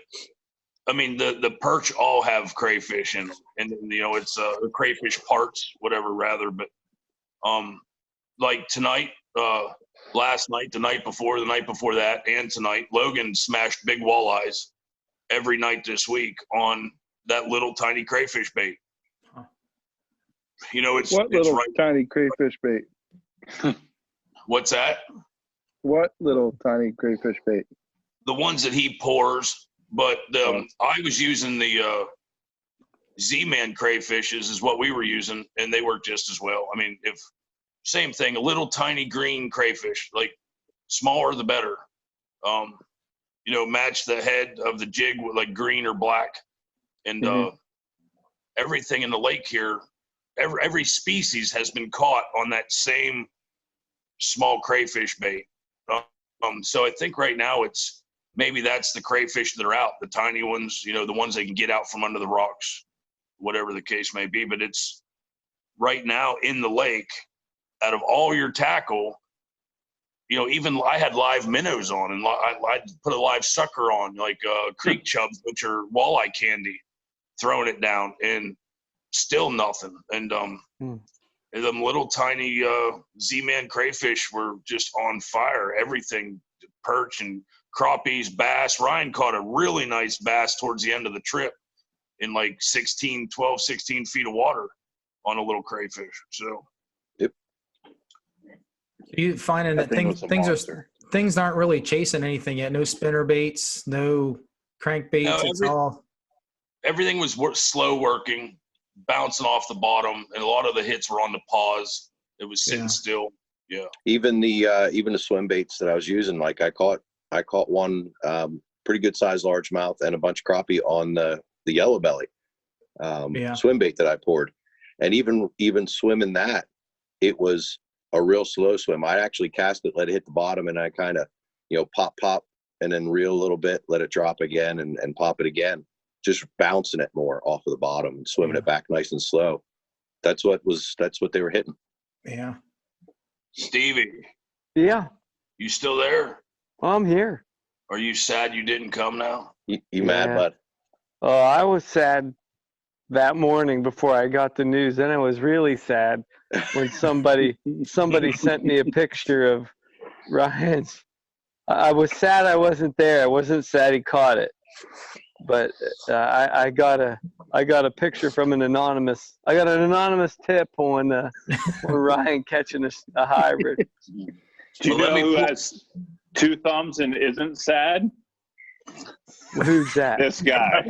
the perch all have crayfish in them, and it's the crayfish parts, whatever, rather. But like tonight, last night, the night before that, and tonight, Logan smashed big walleyes every night this week on that little tiny crayfish bait. Huh. It's tiny crayfish bait? What's that? What little tiny crayfish bait? The ones that he pours, but I was using the Z-Man crayfishes is what we were using, and they work just as well. Same thing, a little tiny green crayfish, like smaller the better. Match the head of the jig with like green or black, and everything in the lake here, every species has been caught on that same small crayfish bait. So I think right now maybe that's the crayfish that are out, the tiny ones, the ones that can get out from under the rocks, whatever the case may be. But it's right now in the lake, out of all your tackle, even I had live minnows on, and I put a live sucker on, like creek chubs, which are walleye candy, throwing it down, and still nothing. And them little tiny Z-Man crayfish were just on fire. Everything, perch and crappies, bass. Ryan caught a really nice bass towards the end of the trip in like 12, 16 feet of water on a little crayfish. So, yep. You finding that things aren't really chasing anything yet? No spinner baits, no crankbaits. No, everything was slow working, bouncing off the bottom, and a lot of the hits were on the pause. It was sitting still. Yeah. Even the swim baits that I was using, like I caught one pretty good sized largemouth and a bunch of crappie on the yellow belly swim bait that I poured, and even swimming that, it was a real slow swim. I actually cast it, let it hit the bottom, and I kind of pop and then reel a little bit, let it drop again, and pop it again. Just bouncing it more off of the bottom and swimming it back nice and slow. That's what they were hitting. Yeah. Stevie. Yeah. You still there? Well, I'm here. Are you sad you didn't come now? You mad, bud? Oh, I was sad that morning before I got the news. Then I was really sad when somebody sent me a picture of Ryan's. I was sad I wasn't there. I wasn't sad he caught it. But I got a picture from an anonymous. I got an anonymous tip on Ryan catching a hybrid. Do you know who has two thumbs and isn't sad? Who's that? This guy.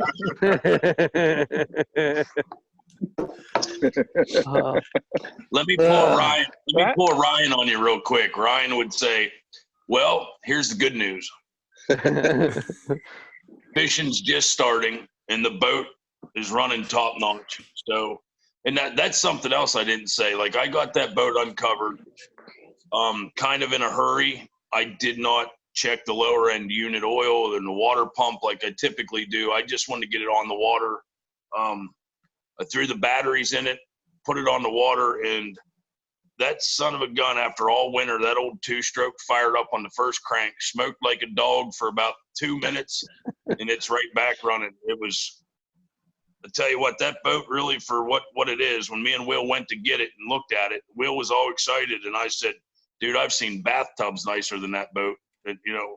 Let me pull Ryan. Let me pull Ryan on you real quick. Ryan would say, "Well, here's the good news. Fishing's just starting, and the boat is running top notch. So, and that's something else I didn't say. Like, I got that boat uncovered kind of in a hurry. I did not check the lower end unit oil and the water pump like I typically do. I just wanted to get it on the water. I threw the batteries in it, put it on the water, and that son of a gun, after all winter, that old 2-stroke fired up on the first crank, smoked like a dog for about 2 minutes, and it's right back running. It was, I tell you what, that boat really, for what it is, when me and Will went to get it and looked at it, Will was all excited, and I said, dude, I've seen bathtubs nicer than that boat. And, you know,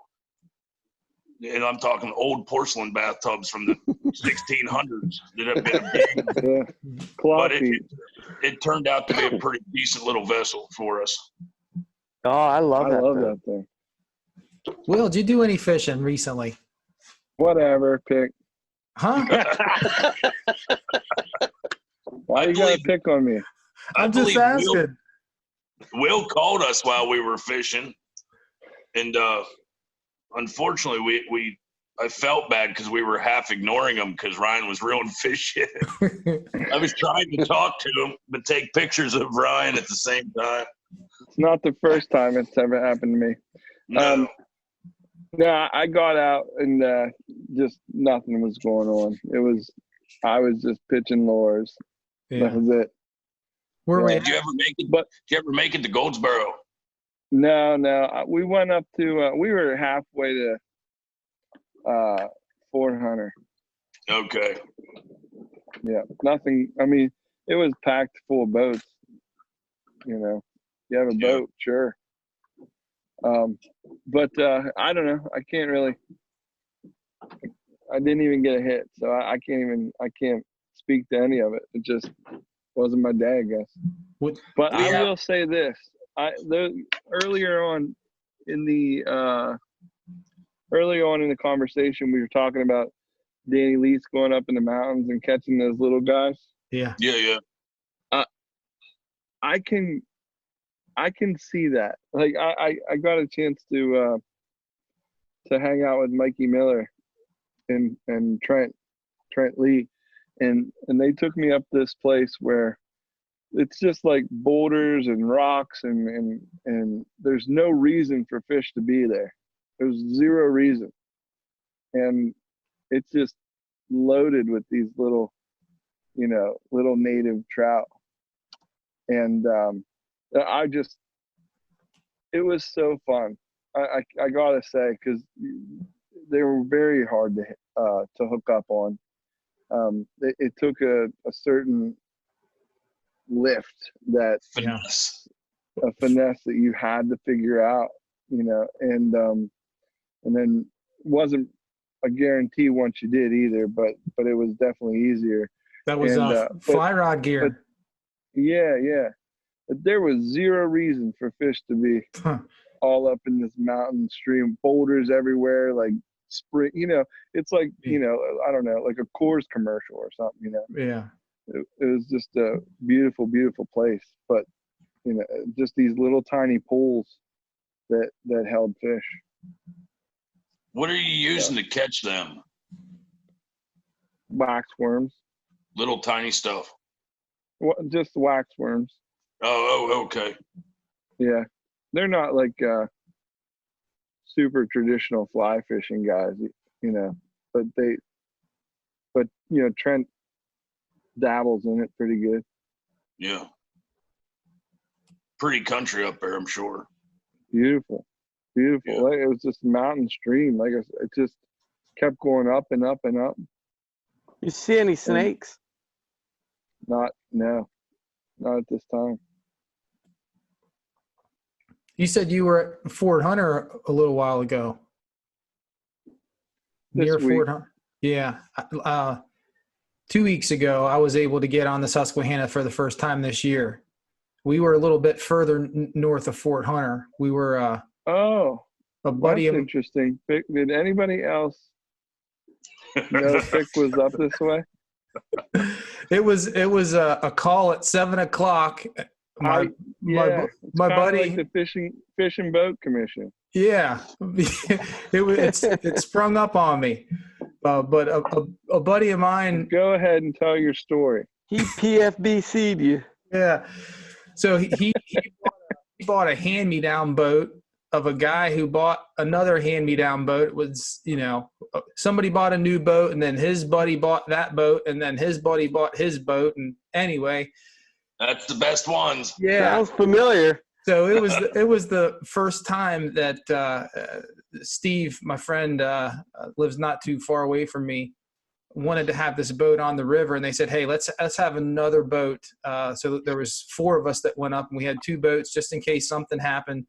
and I'm talking old porcelain bathtubs from the 1600s that have been a big, but it turned out to be a pretty decent little vessel for us. Oh, I love that thing. Will, did you do any fishing recently? Whatever, pick. Huh? Why you gotta pick on me? I'm just asking. Will called us while we were fishing, and unfortunately, I felt bad because we were half ignoring him because Ryan was reeling fish shit. I was trying to talk to him, but take pictures of Ryan at the same time. It's not the first time it's ever happened to me. No. No, I got out and just nothing was going on. I was just pitching lures. Yeah. That was it. Did you ever make it to Goldsboro? No. We went up to. We were halfway to Fort Hunter. Okay. Yeah, nothing. I mean, it was packed full of boats. You know, you have a boat, sure. But I don't know. I can't really. I didn't even get a hit, so I can't speak to any of it. It just wasn't my day, I guess. But I will say this: earlier on in the conversation, we were talking about Danny Lease going up in the mountains and catching those little guys. Yeah. I can see that. Like I got a chance to hang out with Mikey Miller and Trent Lee, and they took me up this place where it's just like boulders and rocks and there's no reason for fish to be there. There's zero reason, and it's just loaded with these little native trout, and it was so fun. I gotta say, because they were very hard to hook up on. It took a certain lift a finesse that you had to figure out, and then wasn't a guarantee once you did either, but it was definitely easier. That was fly rod gear. Yeah. But there was zero reason for fish to be all up in this mountain stream, boulders everywhere, like spring. It's like I don't know, like a Coors commercial or something. Yeah. It was just a beautiful, beautiful place, but just these little tiny pools that held fish. What are you using to catch them? Wax worms. Little tiny stuff. Just wax worms. Oh, okay. Yeah, they're not like super traditional fly fishing guys, but Trent dabbles in it pretty good. Yeah. Pretty country up there, I'm sure. Beautiful. Yeah. Like, it was just a mountain stream. Like it just kept going up and up and up. You see any snakes? Not at this time. You said you were at Fort Hunter a little while ago. Near Fort Hunter. Yeah. 2 weeks ago, I was able to get on the Susquehanna for the first time this year. We were a little bit further north of Fort Hunter. We were a buddy that's interesting. Did anybody else know Vic was up this way? It was a call at 7:00. My buddy, like the Fish and Boat Commission. Yeah, it sprung up on me, But a buddy of mine. Go ahead and tell your story. He PFBC'd you. Yeah. So he bought a hand-me-down boat of a guy who bought another hand-me-down boat. It was, somebody bought a new boat, and then his buddy bought that boat, and then his buddy bought his boat. And anyway. That's the best ones. Yeah. Sounds familiar. So it was the first time that Steve, my friend, lives not too far away from me, wanted to have this boat on the river, and they said, "Hey, let's have another boat." So there was 4 of us that went up, and we had 2 boats just in case something happened.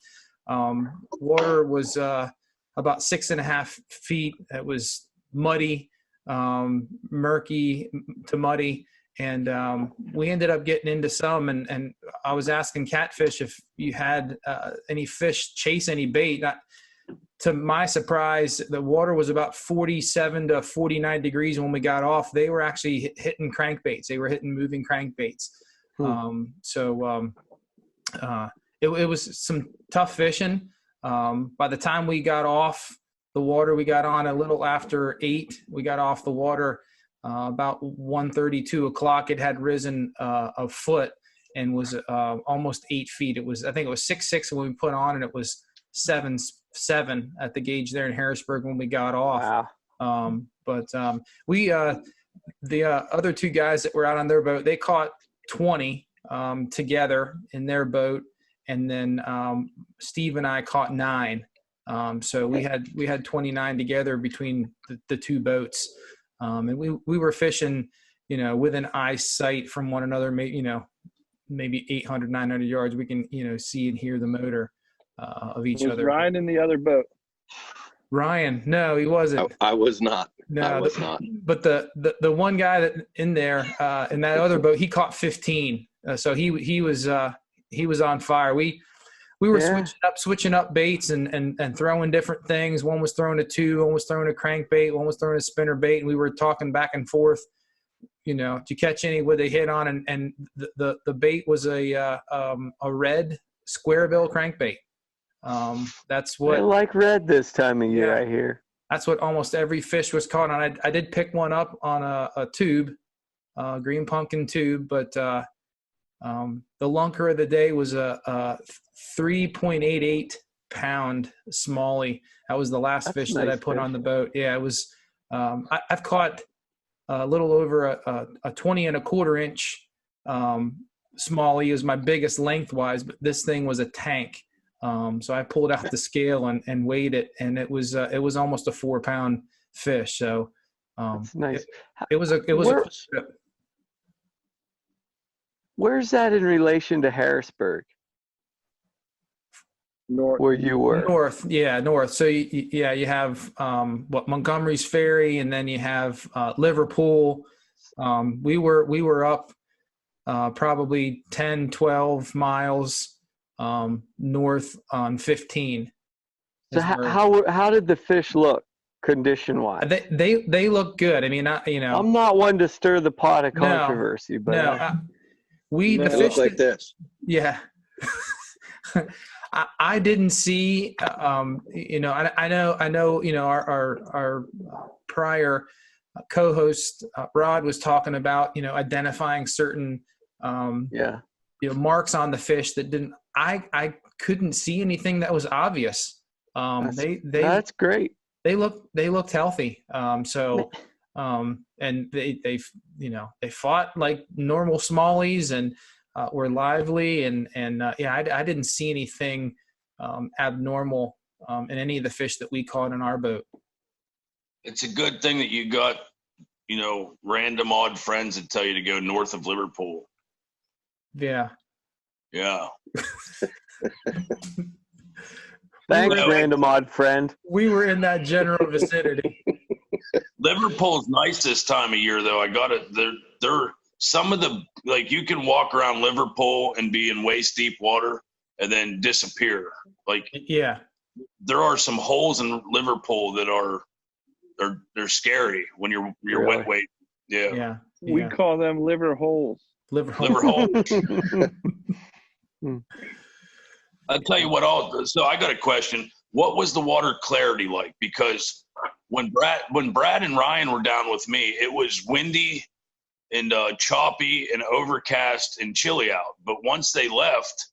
Water was about 6.5 feet. It was muddy, murky to muddy. And we ended up getting into some, and I was asking Catfish if you had any fish chase any bait. To my surprise, the water was about 47 to 49 degrees when we got off. They were actually hitting crankbaits. They were hitting moving crankbaits. It was some tough fishing. By the time we got off the water, we got on a little after 8. We got off the water about 1:30, 2 o'clock. It had risen a foot and was almost 8 feet. I think it was 6'6" when we put on, and it was 7'7" at the gauge there in Harrisburg when we got off. Wow. We the other 2 guys that were out on their boat, they caught 20 together in their boat, and then Steve and I caught 9. So we had 29 together between the 2 boats. And we were fishing, within eyesight from one another, maybe 800, 900 yards. We can, see and hear the motor of each other. Was Ryan in the other boat? Ryan, no, he wasn't. I was not. No, I was not. But the one guy that in there in that other boat, he caught 15. So he was on fire. We were switching up baits and throwing different things. One was throwing a 2, one was throwing a crankbait, one was throwing a spinner bait, and we were talking back and forth. To catch any would they hit on, and the bait was a red square bill crankbait. That's what I like red this time of year. Yeah. I hear that's what almost every fish was caught on. I did pick one up on a tube, green pumpkin tube, but the lunker of the day was a 3.88 pound smallie. That was the last fish that I put on the boat. Yeah, it was. I've caught a little over a 20 1/4 inch smallie is my biggest lengthwise, but this thing was a tank. So I pulled out the scale and weighed it, and it was almost a 4-pound fish. So that's nice. It was a trip. Where's that in relation to Harrisburg? North. Where you were? North. So you have Montgomery's Ferry, and then you have Liverpool. We were up probably 10, 12 miles north on 15. So how did the fish look condition wise? They look good. I mean, I'm not one to stir the pot of controversy, but the fish look like this. Yeah. I didn't see, I know, our prior co-host Rod was talking about, identifying certain, marks on the fish that didn't. I couldn't see anything that was obvious. That's great. They looked healthy. And they fought like normal smallies and were lively and I didn't see anything abnormal in any of the fish that we caught in our boat. It's a good thing that you got, random odd friends that tell you to go north of Liverpool. Yeah. Yeah. Thanks, random odd friend. We were in that general vicinity. Liverpool's nice this time of year, though. I got it. They're some of the, like, you can walk around Liverpool and be in waist deep water and then disappear. Like, yeah, there are some holes in Liverpool that they're scary when you're Really? wet weight. Yeah. We call them liver holes. Liver hole. I'll tell you what. So I got a question. What was the water clarity like? Because when Brad and Ryan were down with me, it was windy and choppy and overcast and chilly out. But once they left,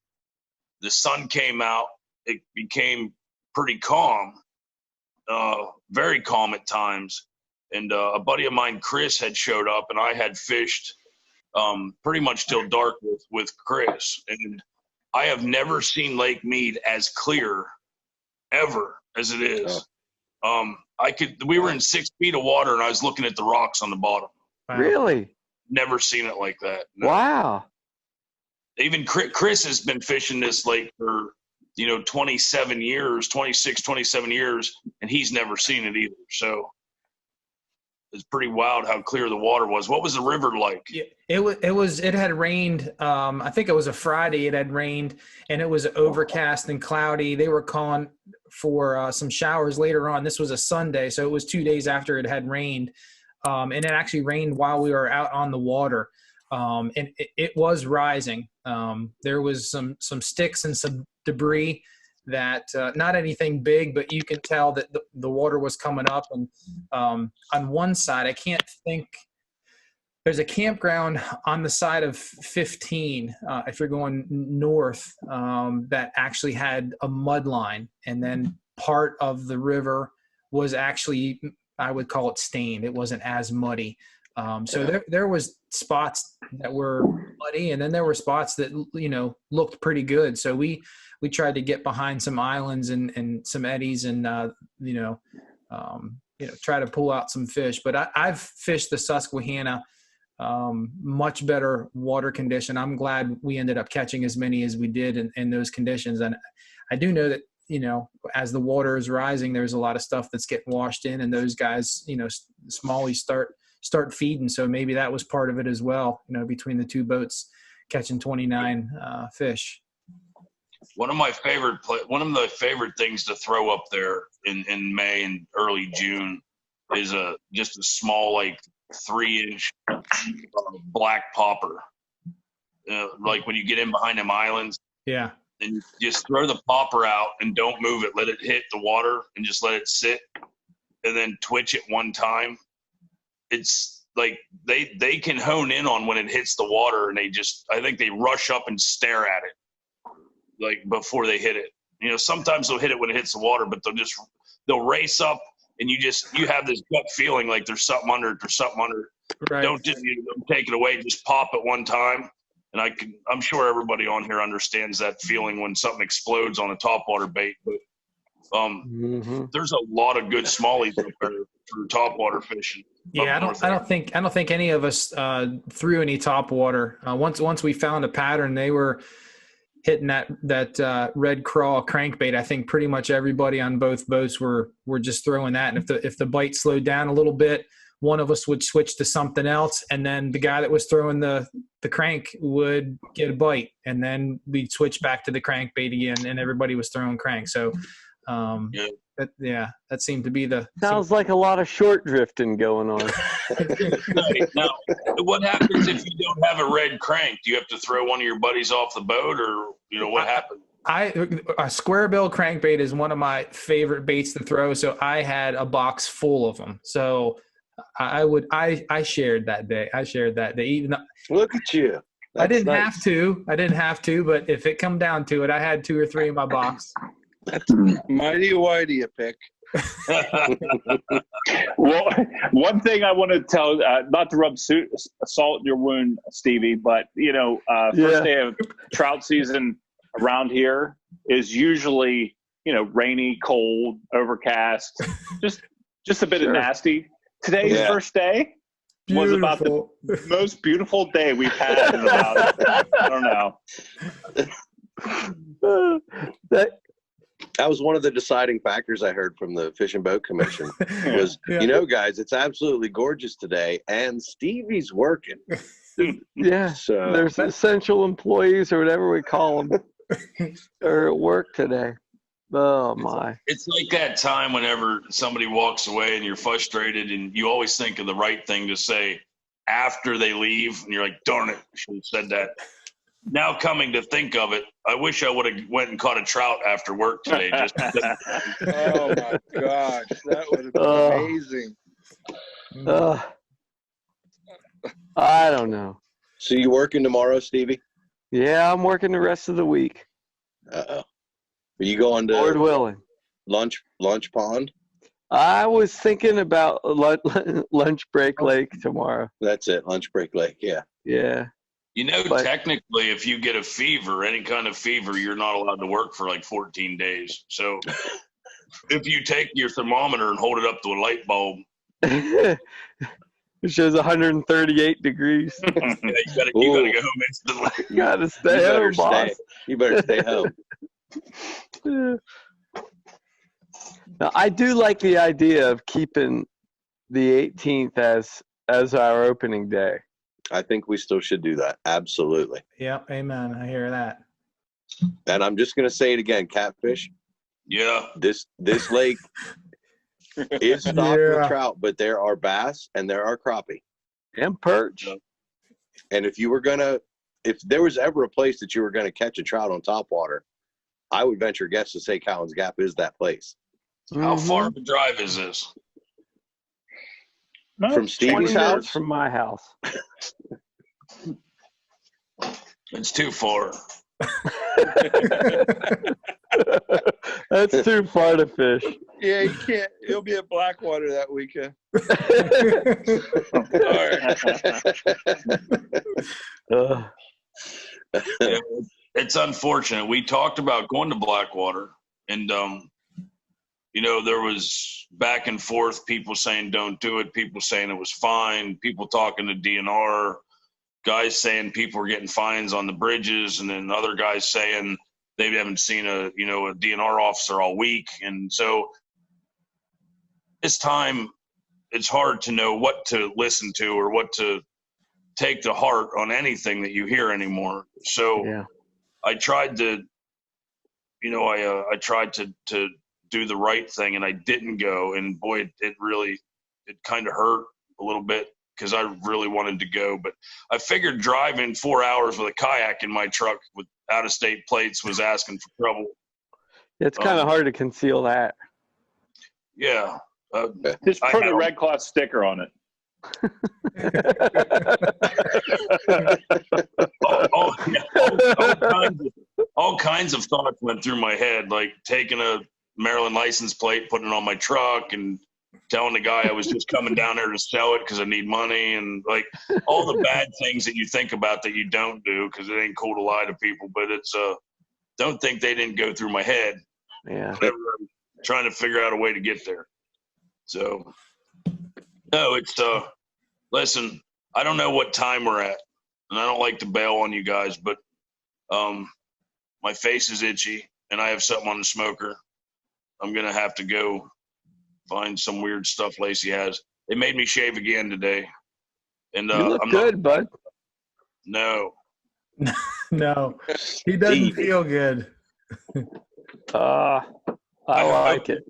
the sun came out. It became pretty calm, very calm at times. And a buddy of mine, Chris, had showed up, and I had fished pretty much till dark with Chris. And I have never seen Lake Mead as clear ever as it is. We were in 6 feet of water, and I was looking at the rocks on the bottom. Wow. Really? Never seen it like that. No. Wow. Even Chris has been fishing this lake for 27 years, 26, 27 years, and he's never seen it either. So it's pretty wild how clear the water was. What was the river like? It had rained. I think it was a Friday. It had rained, and it was overcast and cloudy. They were calling for some showers later on. This was a Sunday, so it was 2 days after it had rained. And it actually rained while we were out on the water. And it was rising. There was some sticks and some debris that not anything big, but you can tell that the water was coming up. And on one side, I can't think, there's a campground on the side of 15 if you're going north that actually had a mud line, and then part of the river was actually, I would call it stained. It wasn't as muddy. So there was spots that were muddy, and then there were spots that looked pretty good. So we tried to get behind some islands and some eddies and try to pull out some fish. But I've fished the Susquehanna, much better water condition. I'm glad we ended up catching as many as we did in those conditions. And I do know that as the water is rising, there's a lot of stuff that's getting washed in, and those guys, smallies start feeding. So maybe that was part of it as well, between the two boats catching 29 fish. One of my favorite things to throw up there in May and early June is just a small, like 3-inch black popper. Like when you get in behind them islands. Yeah. And you just throw the popper out and don't move it. Let it hit the water and just let it sit, and then twitch it one time. It's like they can hone in on when it hits the water, and I think they rush up and stare at it like before they hit it. Sometimes they'll hit it when it hits the water, but they'll race up, and you have this gut feeling like there's something under it. There's something under it. Right. Don't just take it away. Just pop it one time. And I'm sure everybody on here understands that feeling when something explodes on a topwater bait. But there's a lot of good smallies up there for topwater fishing. Yeah, I don't think any of us threw any topwater. Once we found a pattern, they were hitting that red crawl crankbait. I think pretty much everybody on both boats were just throwing that. And if the bite slowed down a little bit, one of us would switch to something else, and then the guy that was throwing the crank would get a bite, and then we'd switch back to the crankbait again, and everybody was throwing crank. So, that seemed to be Sounds like a lot of short drifting going on. Now, what happens if you don't have a red crank? Do you have to throw one of your buddies off the boat, or what happens? A square bill crankbait is one of my favorite baits to throw. So I had a box full of them. So I shared that day. Even look at you. I didn't have to, but if it come down to it, I had 2 or 3 in my box. That's mighty whitey you pick. Well, one thing I want to tell, not to rub salt in your wound, Stevie, but first day of trout season around here is usually rainy, cold, overcast, just a bit of nasty. Today's first day was about the most beautiful day we've had in about, I don't know. That was one of the deciding factors I heard from the Fish and Boat Commission was, guys, it's absolutely gorgeous today, and Stevie's working. Yeah, so there's essential employees or whatever we call them are at work today. Oh my! It's like that time whenever somebody walks away and you're frustrated, and you always think of the right thing to say after they leave, and you're like, "Darn it, I should have said that." Now coming to think of it, I wish I would have went and caught a trout after work today. Just Oh my gosh, that would have been amazing. I don't know. So you working tomorrow, Stevie? Yeah, I'm working the rest of the week. Uh-oh. Are you going to Lord willing. lunch pond? I was thinking about lunch break lake tomorrow. That's it, lunch break lake. Yeah. Yeah. You know, technically, if you get a fever, any kind of fever, you're not allowed to work for like 14 days. So if you take your thermometer and hold it up to a light bulb, it shows 138 degrees. yeah, you gotta go home instantly. You gotta stay home, boss. You better stay home. Now, I do like the idea of keeping the 18th as our opening day. I think we still should do that. Absolutely. Yep. Amen. I hear that. And I'm just going to say it again, Catfish. Yeah. This lake is stocked with trout, but there are bass and there are crappie. And perch. And if there was ever a place that you were going to catch a trout on topwater, I would venture a guess to say Cowan's Gap is that place. How far of a drive is this? From Stevie's house? From my house. It's too far. That's too far to fish. Yeah, you can't. You'll be at Blackwater that weekend. Yeah, it's unfortunate. We talked about going to Blackwater, and there was back and forth. People saying don't do it. People saying it was fine. People talking to DNR. Guys saying people were getting fines on the bridges, and then other guys saying they haven't seen a DNR officer all week. And so this time, it's hard to know what to listen to or what to take to heart on anything that you hear anymore. So yeah. I tried to, I tried to do the right thing, and I didn't go. And boy, it kind of hurt a little bit because I really wanted to go. But I figured driving 4 hours with a kayak in my truck with out-of-state plates was asking for trouble. It's kind of hard to conceal that. Yeah. Just put a Red Claw sticker on it. all kinds of thoughts went through my head, like taking a Maryland license plate, putting it on my truck, and telling the guy I was just coming down there to sell it because I need money, and like all the bad things that you think about that you don't do because it ain't cool to lie to people. But it's don't think they didn't go through my head. Yeah, trying to figure out a way to get there. So no, it's listen, I don't know what time we're at, and I don't like to bail on you guys, but my face is itchy and I have something on the smoker. I'm gonna have to go find some weird stuff Lacey has. They made me shave again today, and you look good, bud. No, no, he doesn't feel good. I like it.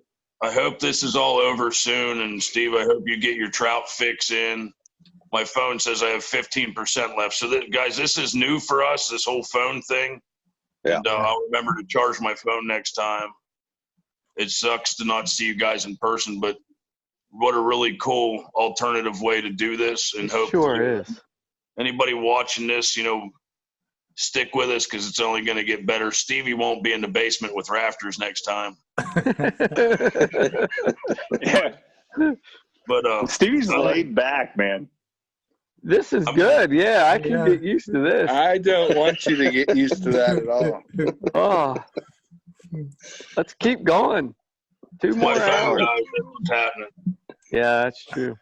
I hope this is all over soon, and Steve, I hope you get your trout fix in. My phone says I have 15% left. So, guys, this is new for us, this whole phone thing. Yeah. And I'll remember to charge my phone next time. It sucks to not see you guys in person, but what a really cool alternative way to do this. And hope sure is. Anybody watching this, stick with us because it's only going to get better. Stevie won't be in the basement with rafters next time. Yeah. But Stevie's laid back, man. This is good. Yeah, I can get used to this. I don't want you to get used to that at all. Oh, let's keep going. 2 more hours. Yeah, that's true.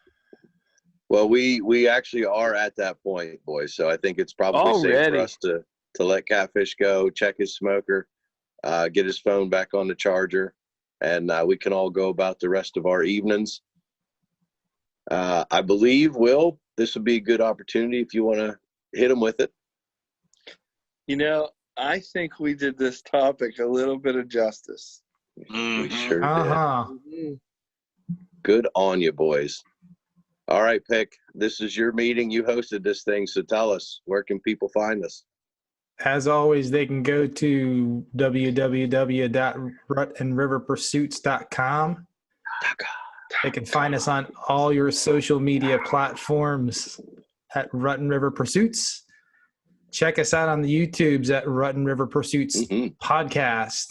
Well, we actually are at that point, boys. So I think it's probably safe for us to let Catfish go, check his smoker, get his phone back on the charger, and we can all go about the rest of our evenings. I believe, Will, this would be a good opportunity if you want to hit him with it. I think we did this topic a little bit of justice. Mm-hmm. We sure did. Good on you, boys. All right, Pick. This is your meeting. You hosted this thing, so tell us, where can people find us? As always, they can go to www.rutandriverpursuits.com. They can find us on all your social media platforms at Rut and River Pursuits. Check us out on the YouTubes at Rut and River Pursuits Podcast.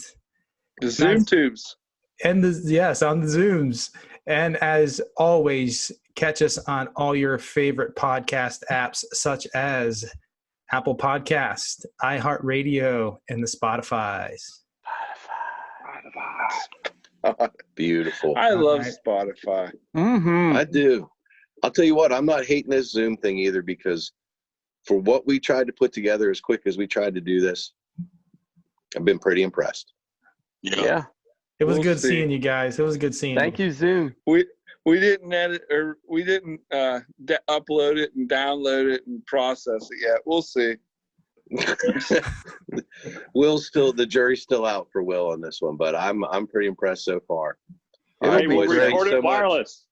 The Zoom tubes. And on the Zooms. And as always, catch us on all your favorite podcast apps such as Apple Podcast, iHeartRadio, and the Spotify's. Beautiful. I love Spotify. I do. I'll tell you what, I'm not hating this Zoom thing either, because for what we tried to put together as quick as we tried to do this, I've been pretty impressed. Yeah. It was good seeing you guys. It was good seeing you. Thank you, Zoom. We didn't edit, or we didn't upload it and download it and process it yet. We'll see. The jury's still out for Will on this one, but I'm pretty impressed so far. Hey, we'll record it wireless.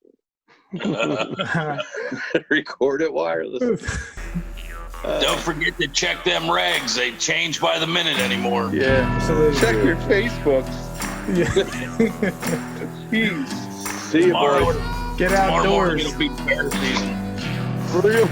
Record it wireless. Don't forget to check them regs. They change by the minute anymore. Yeah. Absolutely. Check your Facebooks. Yeah. Jeez. See you, boys. Get Tomorrow morning outdoors. it'll be bear season. Real